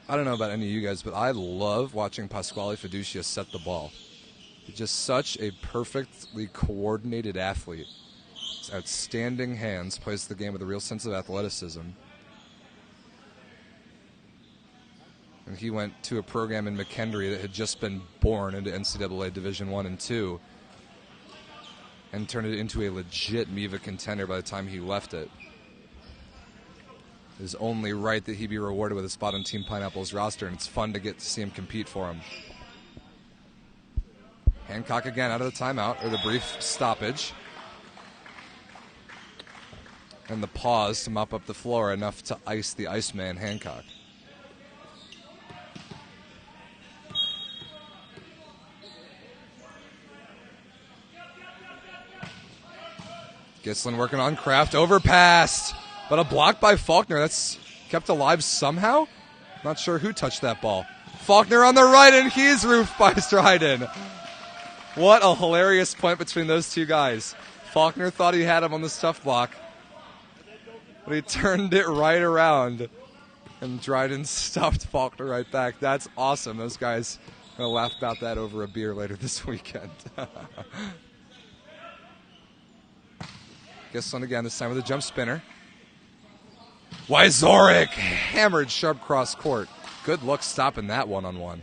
I don't know about any of you guys, but I love watching Pasquale Fiducia set the ball. He's just such a perfectly coordinated athlete. His outstanding hands, plays the game with a real sense of athleticism. And he went to a program in McKendree that had just been born into NCAA Division I and II and turned it into a legit MIVA contender by the time he left it. It is only right that he be rewarded with a spot on Team Pineapple's roster, and it's fun to get to see him compete for him. Hancock again out of the timeout, or the brief stoppage. And the pause to mop up the floor, enough to ice the Iceman Hancock. Gislin working on Kraft, overpassed. But a block by Faulkner. That's kept alive somehow. Not sure who touched that ball. Faulkner on the right, and he's roofed by Dryden. What a hilarious point between those two guys. Faulkner thought he had him on the stuff block, but he turned it right around, and Dryden stuffed Faulkner right back. That's awesome. Those guys are going to laugh about that over a beer later this weekend. Gislin again, this time with a jump spinner. Wyzorek hammered sharp cross court. Good luck stopping that one-on-one.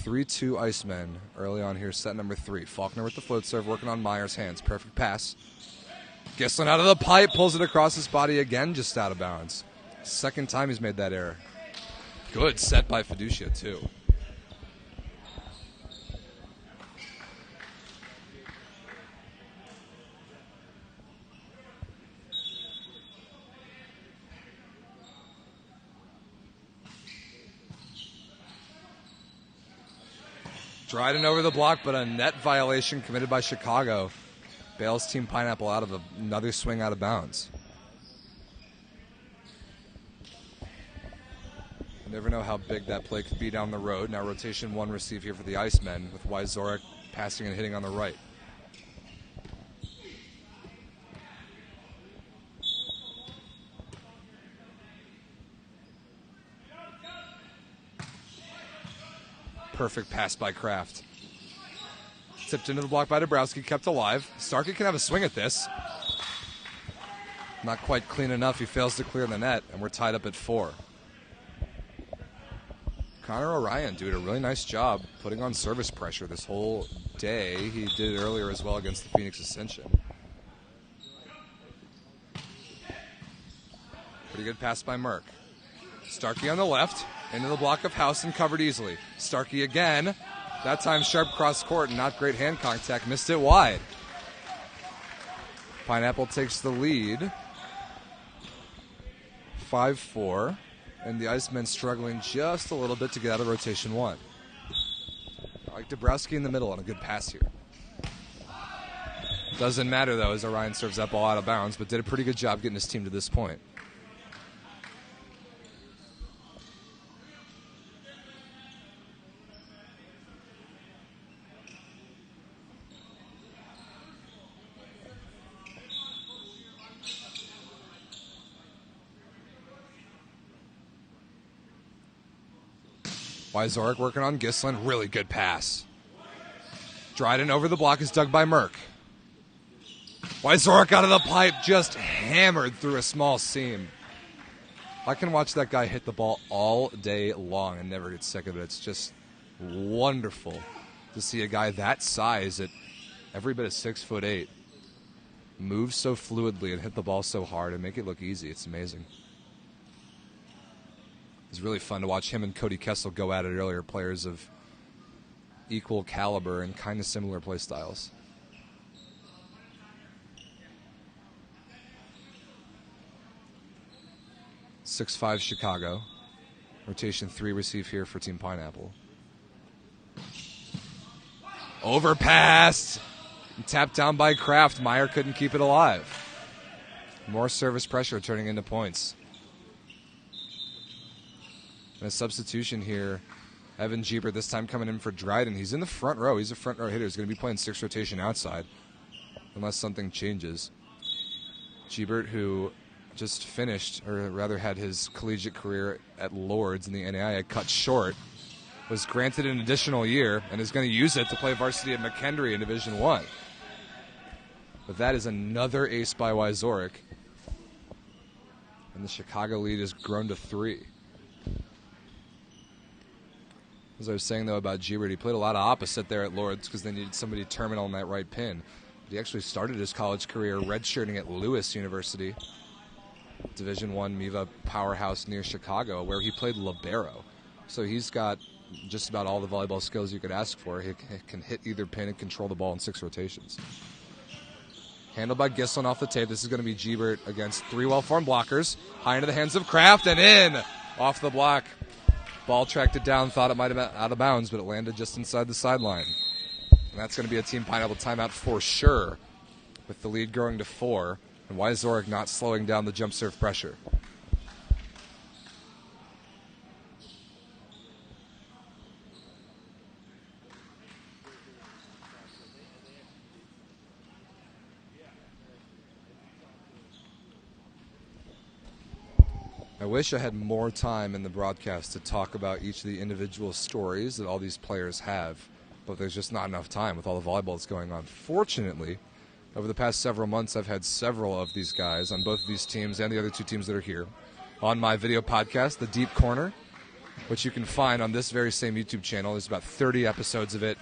(3-2) Icemen early on here, set number 3. Faulkner with the float serve, working on Meyer's hands. Perfect pass. Gislin out of the pipe, pulls it across his body again, just out of bounds. Second time he's made that error. Good set by Fiducia, too. Dryden over the block, but a net violation committed by Chicago. Bails Team Pineapple out of another swing out of bounds. You never know how big that play could be down the road. Now rotation 1 receive here for the Icemen, with Wyzorek passing and hitting on the right. Perfect pass by Kraft. Tipped into the block by Dabrowski, kept alive. Starkey can have a swing at this. Not quite clean enough. He fails to clear the net, and we're tied up at 4. Connor Orion doing a really nice job putting on service pressure this whole day. He did it earlier as well against the Phoenix Ascension. Pretty good pass by Merck. Starkey on the left, into the block of House and covered easily. Starkey again. That time sharp cross court and not great hand contact. Missed it wide. Pineapple takes the lead. 5-4, and the Icemen struggling just a little bit to get out of rotation 1. I like Dabrowski in the middle on a good pass here. Doesn't matter, though, as Orion serves that ball out of bounds, but did a pretty good job getting his team to this point. Wyzorek working on Gislin. Really good pass. Dryden over the block is dug by Merck. Wyzorek out of the pipe, just hammered through a small seam. I can watch that guy hit the ball all day long and never get sick of it. It's just wonderful to see a guy that size at every bit of 6'8" move so fluidly and hit the ball so hard and make it look easy. It's amazing. It's really fun to watch him and Cody Kessel go at it earlier, players of equal caliber and kind of similar play styles. (6-5) Chicago. Rotation 3 receive here for Team Pineapple. Overpassed. Tapped down by Kraft. Meyer couldn't keep it alive. More service pressure turning into points. And a substitution here. Evan Jeeber this time coming in for Dryden. He's in the front row. He's a front row hitter. He's going to be playing 6 rotation outside unless something changes. Jeebert, who just finished, or rather had his collegiate career at Lords in the NAIA cut short, was granted an additional year and is going to use it to play varsity at McKendree in Division I. But that is another ace by Wyzorek. And the Chicago lead has grown to 3. As I was saying, though, about Jeebert, he played a lot of opposite there at Lords because they needed somebody terminal in that right pin. But he actually started his college career redshirting at Lewis University, Division I MIVA powerhouse near Chicago, where he played libero. So he's got just about all the volleyball skills you could ask for. He can hit either pin and control the ball in 6 rotations. Handled by Gislin off the tape. This is going to be Jeebert against 3 well-formed blockers. High into the hands of Kraft and in off the block. Ball tracked it down, thought it might have been out of bounds, but it landed just inside the sideline. And that's going to be a Team Pineapple timeout for sure, with the lead growing to 4, and Wyzorek not slowing down the jump serve pressure. I wish I had more time in the broadcast to talk about each of the individual stories that all these players have, but there's just not enough time with all the volleyball that's going on. Fortunately, over the past several months, I've had several of these guys on both of these teams and the other 2 teams that are here on my video podcast, The Deep Corner, which you can find on this very same YouTube channel. There's about 30 episodes of it.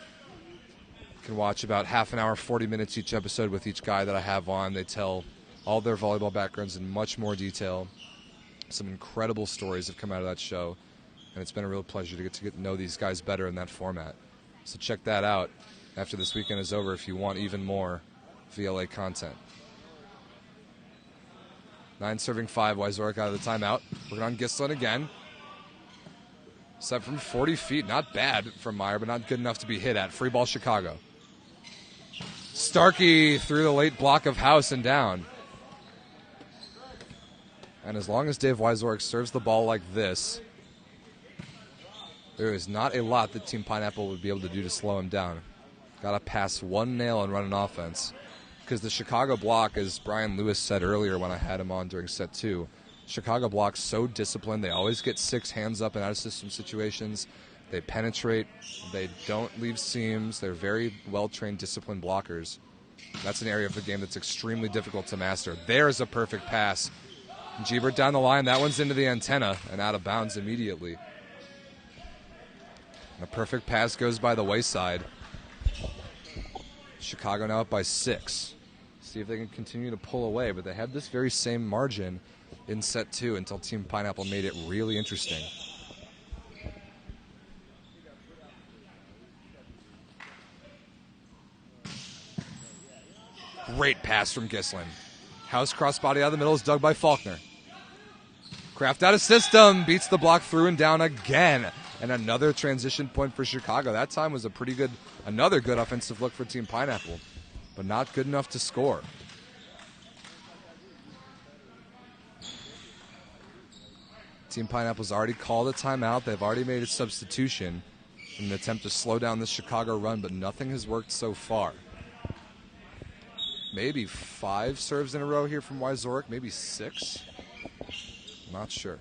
You can watch about half an hour, 40 minutes each episode with each guy that I have on. They tell all their volleyball backgrounds in much more detail. Some incredible stories have come out of that show, and it's been a real pleasure to get to know these guys better in that format. So check that out after this weekend is over if you want even more VLA content. 9 serving 5, Wyzorek out of the timeout. Working on Gislin again. Set from 40 feet, not bad from Meyer, but not good enough to be hit at. Free ball Chicago. Starkey through the late block of House and down. And as long as Dave Wyzorek serves the ball like this, there is not a lot that Team Pineapple would be able to do to slow him down. Got to pass one nail and run an offense. Because the Chicago block, as Brian Lewis said earlier when I had him on during set 2, Chicago block's so disciplined. They always get 6 hands up in out-of-system situations. They penetrate. They don't leave seams. They're very well-trained, disciplined blockers. That's an area of the game that's extremely difficult to master. There's a perfect pass. Jeebert down the line. That one's into the antenna and out of bounds immediately. And a perfect pass goes by the wayside. Chicago now up by 6. See if they can continue to pull away, but they had this very same margin in set 2 until Team Pineapple made it really interesting. Great pass from Gislin. House crossbody out of the middle is dug by Faulkner. Kraft out of system, beats the block through and down again. And another transition point for Chicago. That time was another good offensive look for Team Pineapple, but not good enough to score. Team Pineapple's already called a timeout. They've already made a substitution in an attempt to slow down the Chicago run, but nothing has worked so far. Maybe 5 serves in a row here from Wyzorek, maybe 6. Not sure.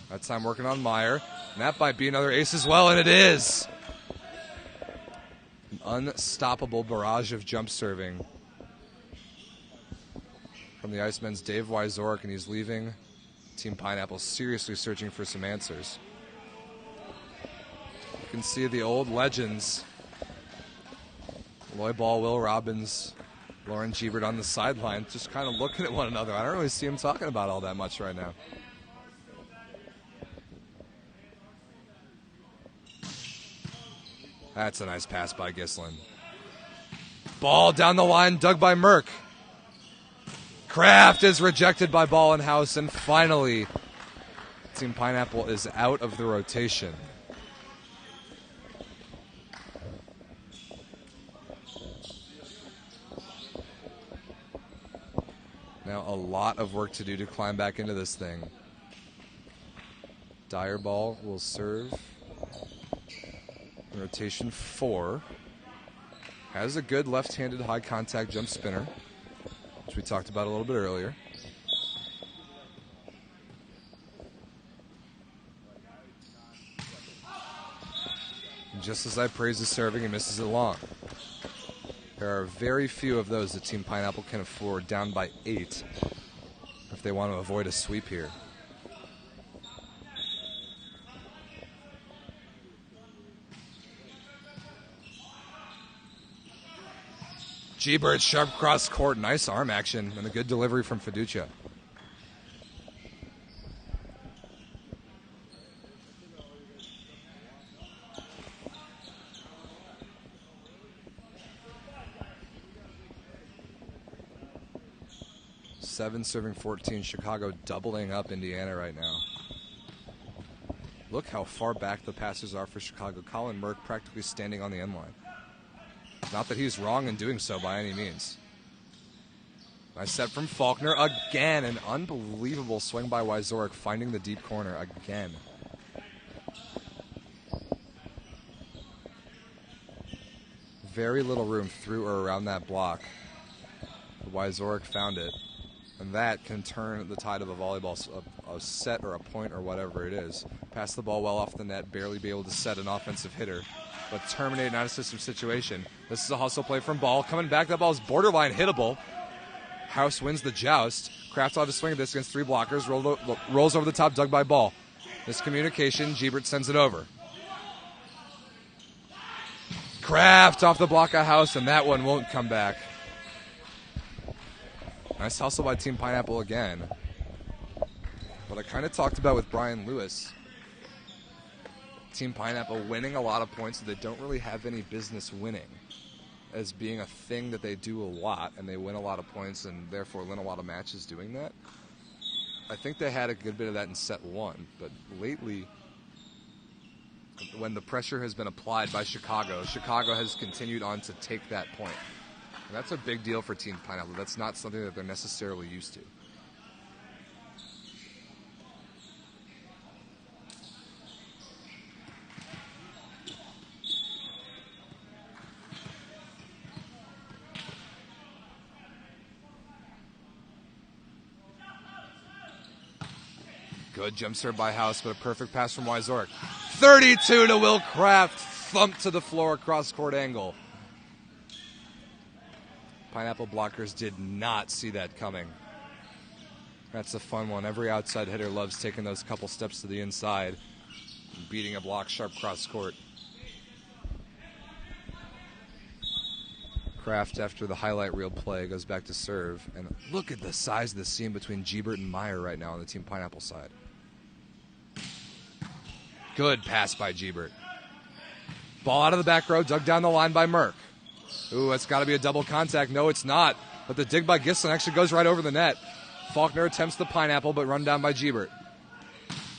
That time working on Meyer. And that might be another ace as well, and it is. An unstoppable barrage of jump serving from the Icemen's Dave Wyzorek, and he's leaving Team Pineapple seriously searching for some answers. You can see the old legends. Volleyball, Will Robbins, Lauren Giebert on the sideline, just kind of looking at one another. I don't really see them talking about all that much right now. That's a nice pass by Gislin. Ball down the line, dug by Merck. Kraft is rejected by Ballenhaus, and finally, Team Pineapple is out of the rotation. Now a lot of work to do to climb back into this thing. Dyerball will serve. Rotation 4. Has a good left-handed high contact jump spinner, which we talked about a little bit earlier. And just as I praise his serving, he misses it long. There are very few of those that Team Pineapple can afford, down by 8, if they want to avoid a sweep here. Giebert, sharp cross court, nice arm action, and a good delivery from Fiducia. Seven serving 14, Chicago doubling up Indiana right now. Look how far back the passes are for Chicago. Colin Merck practically standing on the end line. Not that he's wrong in doing so by any means. Nice set from Faulkner again. An unbelievable swing by Wyzorek, finding the deep corner again. Very little room through or around that block. Wyzorek found it. And that can turn the tide of a volleyball, a set or a point or whatever it is. Pass the ball well off the net, barely be able to set an offensive hitter, but terminate an out-of-system situation. This is a hustle play from Ball. Coming back, that ball is borderline hittable. House wins the joust. Kraft will have to swing this against 3 blockers. Rolls over the top, dug by Ball. Miscommunication, Giebert sends it over. Kraft off the block of House, and that one won't come back. Nice hustle by Team Pineapple again. What I kind of talked about with Brian Lewis. Team Pineapple winning a lot of points that they don't really have any business winning, as being a thing that they do a lot, and they win a lot of points and therefore win a lot of matches doing that. I think they had a good bit of that in set 1, but lately, when the pressure has been applied by Chicago, Chicago has continued on to take that point. And that's a big deal for Team Pineapple. That's not something that they're necessarily used to. Good jump serve by House, but a perfect pass from Wyzorek. 32 to Will Kraft, thumped to the floor across court angle. Pineapple blockers did not see that coming. That's a fun one. Every outside hitter loves taking those couple steps to the inside and beating a block sharp cross court. Kraft, after the highlight reel play, goes back to serve. And look at the size of the seam between Giebert and Meyer right now on the Team Pineapple side. Good pass by Giebert. Ball out of the back row, dug down the line by Merck. Ooh, that's got to be a double contact. No, it's not. But the dig by Gislin actually goes right over the net. Faulkner attempts the pineapple, but run down by Gebert.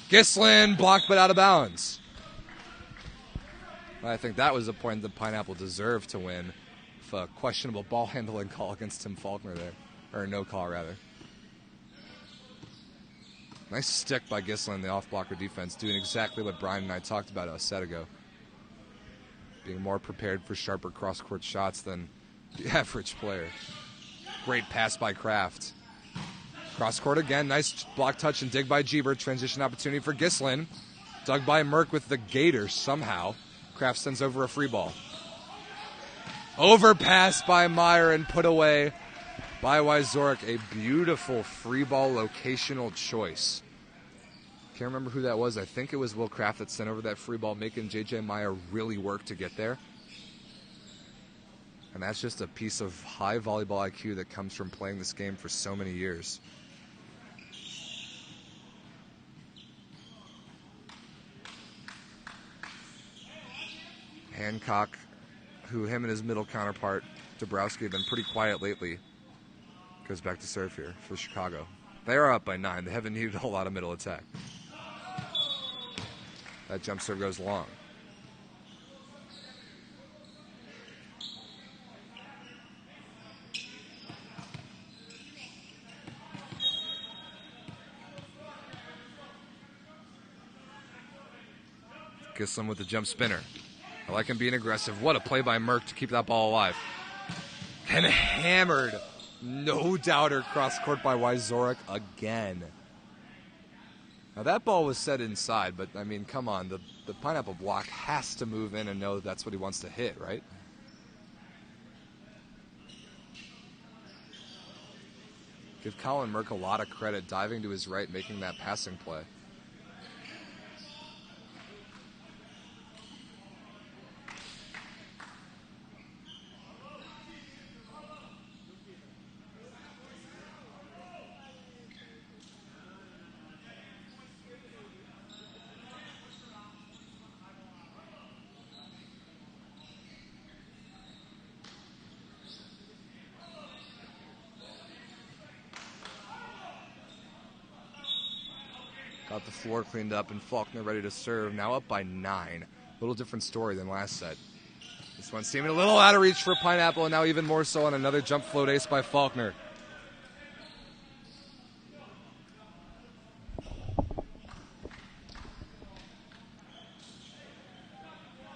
Gislin blocked but out of bounds. I think that was the point the pineapple deserved to win. With a questionable ball handling call against Tim Faulkner there. Or no call, rather. Nice stick by Gislin in the off-blocker defense, doing exactly what Brian and I talked about a set ago. Being more prepared for sharper cross-court shots than the average player. Great pass by Kraft. Cross-court again, nice block touch and dig by Gebert. Transition opportunity for Gislin. Dug by Merck with the gator somehow. Kraft sends over a free ball. Overpass by Meyer and put away by Wyzorek. A beautiful free ball locational choice. Can't remember who that was. I think it was Will Kraft that sent over that free ball, making J.J. Meyer really work to get there. And that's just a piece of high volleyball IQ that comes from playing this game for so many years. Hancock, who him and his middle counterpart, Dabrowski, have been pretty quiet lately, goes back to serve here for Chicago. They are up by 9. They haven't needed a whole lot of middle attack. That jump serve goes long. Gislin with the jump spinner. I like him being aggressive. What a play by Merck to keep that ball alive. And hammered. No doubter cross court by Wyzorek again. Now that ball was set inside, but I mean, come on. The pineapple block has to move in and know that's what he wants to hit, right? Give Colin Merck a lot of credit diving to his right, making that passing play. Got the floor cleaned up and Faulkner ready to serve. Now up by 9. A little different story than last set. This one seeming a little out of reach for Pineapple, and now even more so on another jump float ace by Faulkner.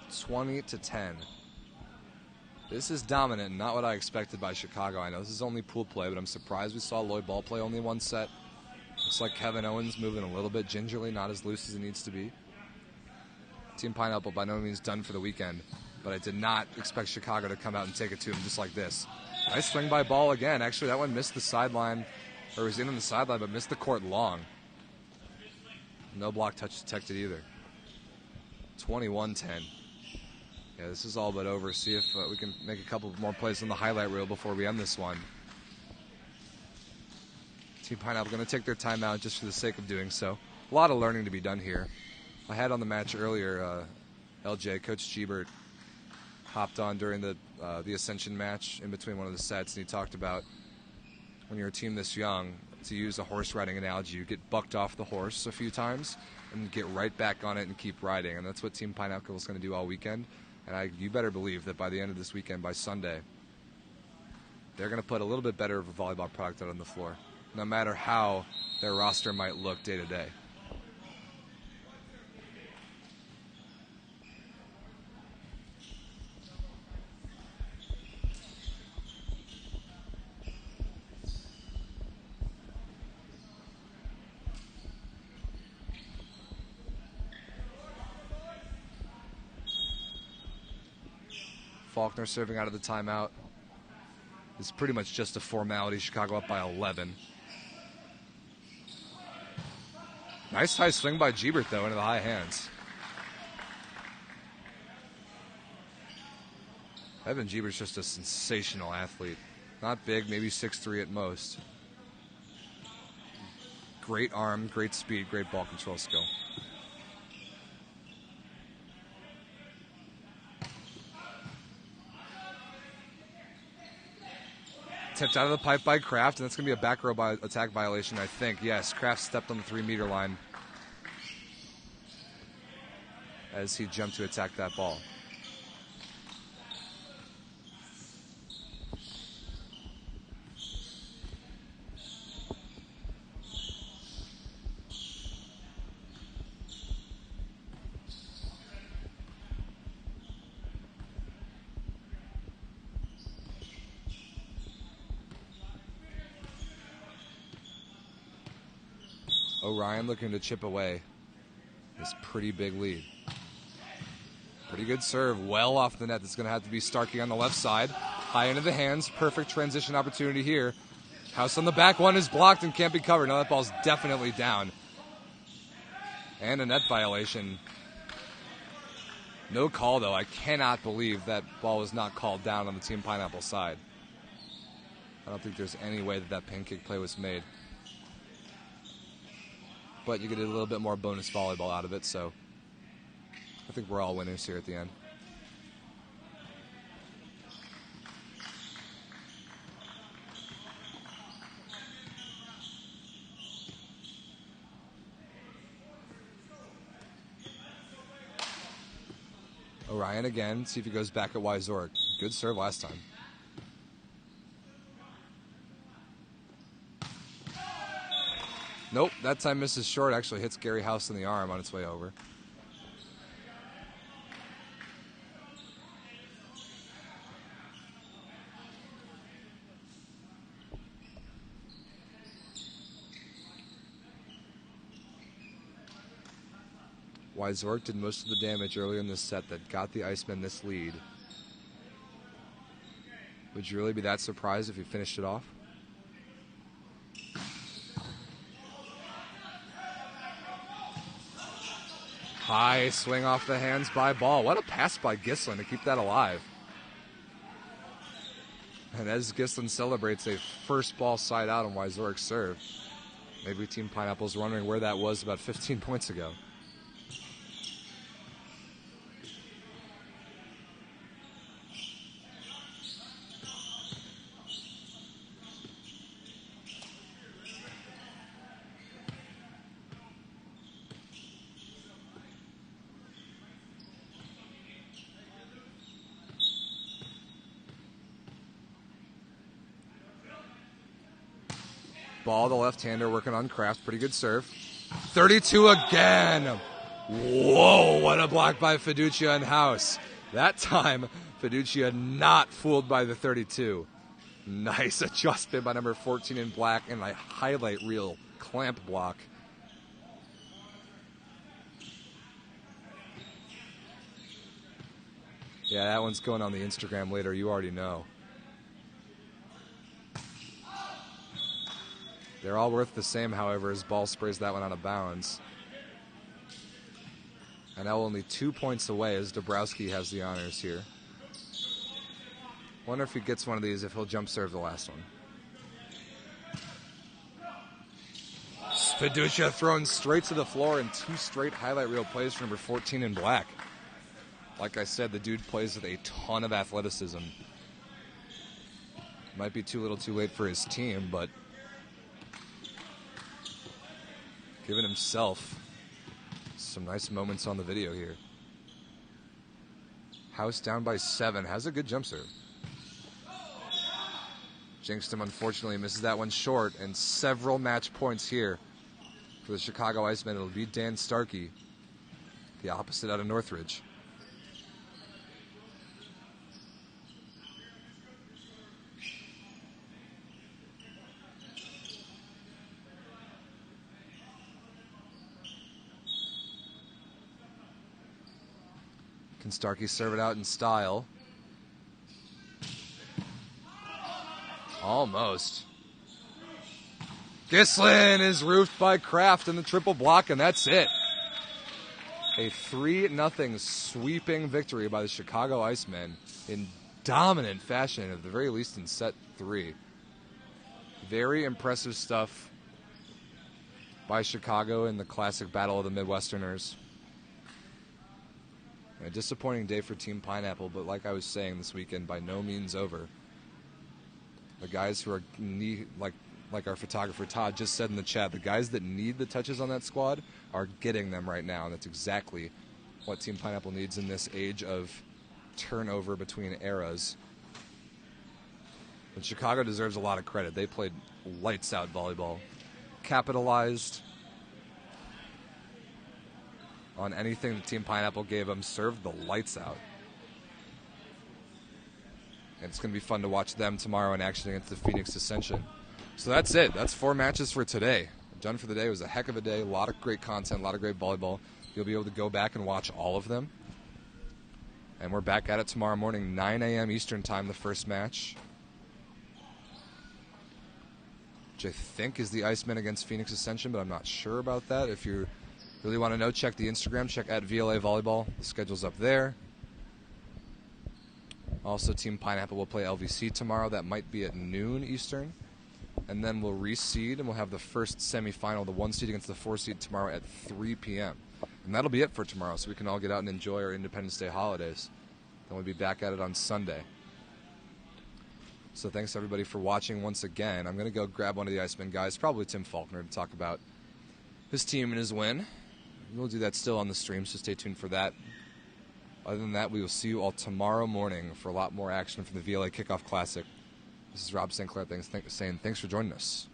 (20-10). This is dominant, not what I expected by Chicago. I know this is only pool play, but I'm surprised we saw Lloyd Ball play only one set. Looks like Kevin Owens moving a little bit gingerly, not as loose as it needs to be. Team Pineapple by no means done for the weekend, but I did not expect Chicago to come out and take it to him just like this. Nice swing by Ball again. Actually, that one missed the sideline, or was in on the sideline, but missed the court long. No block touch detected either. 21-10. Yeah, this is all but over. See if we can make a couple more plays on the highlight reel before we end this one. Team Pineapple going to take their timeout just for the sake of doing so. A lot of learning to be done here. I had on the match earlier, LJ, Coach Gebert, hopped on during the Ascension match in between one of the sets, and he talked about when you're a team this young, to use a horse riding analogy, you get bucked off the horse a few times and get right back on it and keep riding. And that's what Team Pineapple is going to do all weekend. And you better believe that by the end of this weekend, by Sunday, they're going to put a little bit better of a volleyball product out on the floor, no matter how their roster might look day to day. Faulkner serving out of the timeout. It's pretty much just a formality. Chicago up by 11. Nice high swing by Gebert, though, into the high hands. Evan Gebert's just a sensational athlete. Not big, maybe 6'3" at most. Great arm, great speed, great ball control skill. Tipped out of the pipe by Kraft, and that's going to be a back row attack violation, I think. Yes, Kraft stepped on the 3-meter line as he jumped to attack that ball. Orion looking to chip away this pretty big lead. Pretty good serve, well off the net. That's going to have to be Starkey on the left side. High into the hands, perfect transition opportunity here. House on the back one is blocked and can't be covered. No, that ball's definitely down. And a net violation. No call, though. I cannot believe that ball was not called down on the Team Pineapple side. I don't think there's any way that that pancake play was made. But you get a little bit more bonus volleyball out of it, so I think we're all winners here at the end. Orion again, see if he goes back at Wyzork. Good serve last time. Nope, that time misses short. Actually hits Gary House in the arm on its way over. Wyzork did most of the damage earlier in this set that got the Icemen this lead. Would you really be that surprised if he finished it off? High swing off the hands by Ball. What a pass by Gislin to keep that alive. And as Gislin celebrates a first ball side out on Wyzork's serve, maybe Team Pineapple's wondering where that was about 15 points ago. Ball, the left-hander, working on Kraft. Pretty good serve. 32 again. Whoa, what a block by Fiducia and House. That time, Fiducia not fooled by the 32. Nice adjustment by number 14 in black and a highlight reel clamp block. Yeah, that one's going on the Instagram later. You already know. They're all worth the same, however, as Ball sprays that one out of bounds. And now only 2 points away as Dabrowski has the honors here. Wonder if he gets one of these, if he'll jump serve the last one. Fiducia thrown straight to the floor in 2 straight highlight reel plays for number 14 in black. Like I said, the dude plays with a ton of athleticism. Might be too little too late for his team, but giving himself some nice moments on the video here. House down by 7. Has a good jump serve. Jinxed unfortunately misses that one short, and several match points here for the Chicago Icemen. It'll be Dan Starkey, the opposite out of Northridge. Can Starkey serve it out in style? Almost. Gislin is roofed by Kraft in the triple block, and that's it. A 3-0 sweeping victory by the Chicago Icemen in dominant fashion, at the very least in set 3. Very impressive stuff by Chicago in the classic Battle of the Midwesterners. A disappointing day for Team Pineapple, but like I was saying this weekend, by no means over. The guys who are like our photographer Todd just said in the chat, the guys that need the touches on that squad are getting them right now, and that's exactly what Team Pineapple needs in this age of turnover between eras. And Chicago deserves a lot of credit. They played lights out volleyball, capitalized on anything that Team Pineapple gave them, served the lights out. And it's going to be fun to watch them tomorrow in action against the Phoenix Ascension. So that's it. That's 4 matches for today. Done for the day. It was a heck of a day. A lot of great content, a lot of great volleyball. You'll be able to go back and watch all of them. And we're back at it tomorrow morning, 9 a.m. Eastern time, the first match, which I think is the Icemen against Phoenix Ascension, but I'm not sure about that. If you really want to know, check the Instagram. Check at VLA Volleyball. The schedule's up there. Also, Team Pineapple will play LVC tomorrow. That might be at noon Eastern. And then we'll reseed, and we'll have the first semifinal, the 1 seed against the 4 seed tomorrow at 3 p.m. And that'll be it for tomorrow, so we can all get out and enjoy our Independence Day holidays. Then we'll be back at it on Sunday. So thanks, everybody, for watching once again. I'm going to go grab one of the Icemen guys, probably Tim Faulkner, to talk about his team and his win. We'll do that still on the stream, so stay tuned for that. Other than that, we will see you all tomorrow morning for a lot more action from the VLA Kickoff Classic. This is Rob St. Clair saying thanks for joining us.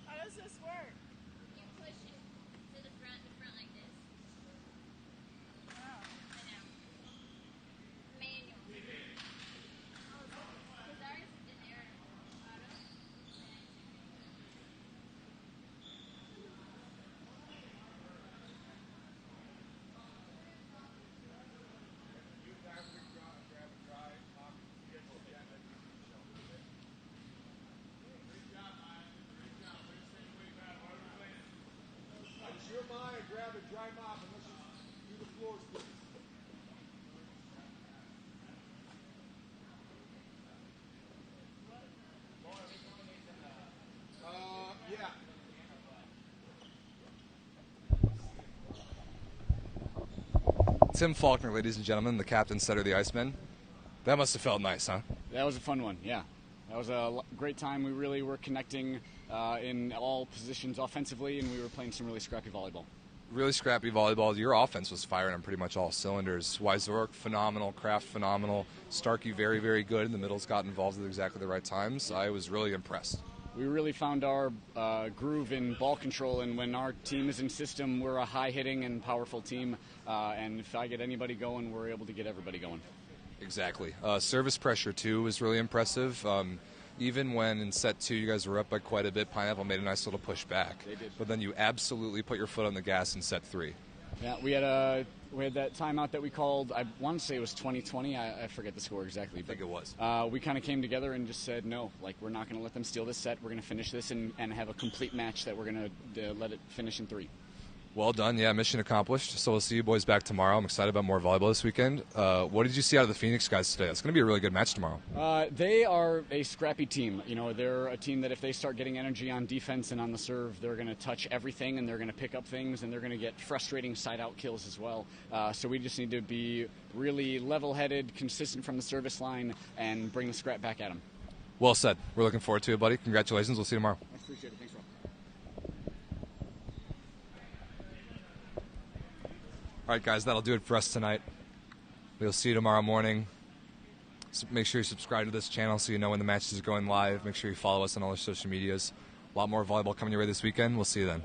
How does this work? You push it to the front like this. Oh. I know. Manual. Because ours is in air auto. Grab a dry mop and let's just do the floors, please. Yeah. Tim Faulkner, ladies and gentlemen, the captain setter of the Icemen. That must have felt nice, huh? That was a fun one, yeah. That was a great time. We really were connecting in all positions offensively, and we were playing some really scrappy volleyball. Really scrappy volleyball. Your offense was firing on pretty much all cylinders. Wyzork, phenomenal. Kraft, phenomenal. Starkey, very, very good. In the middles, got involved at exactly the right times. I was really impressed. We really found our groove in ball control, and when our team is in system, we're a high-hitting and powerful team, and if I get anybody going, we're able to get everybody going. Exactly. Service pressure, too, was really impressive. Even when in set 2 you guys were up by quite a bit, Pineapple made a nice little push back. They did. But then you absolutely put your foot on the gas in set 3. Yeah, we had that timeout that we called, I want to say it was 2020, I forget the score exactly. I think it was. We kind of came together and just said, no, like, we're not going to let them steal this set. We're going to finish this and have a complete match that we're going to let it finish in 3. Well done. Yeah, mission accomplished. So we'll see you boys back tomorrow. I'm excited about more volleyball this weekend. What did you see out of the Phoenix guys today? It's going to be a really good match tomorrow. They are a scrappy team. You know, they're a team that if they start getting energy on defense and on the serve, they're going to touch everything and they're going to pick up things and they're going to get frustrating side-out kills as well. So we just need to be really level-headed, consistent from the service line, and bring the scrap back at them. Well said. We're looking forward to it, buddy. Congratulations. We'll see you tomorrow. I appreciate it. Thanks, Rob. All right, guys, that'll do it for us tonight. We'll see you tomorrow morning. So make sure you subscribe to this channel so you know when the matches are going live. Make sure you follow us on all our social medias. A lot more volleyball coming your way this weekend. We'll see you then.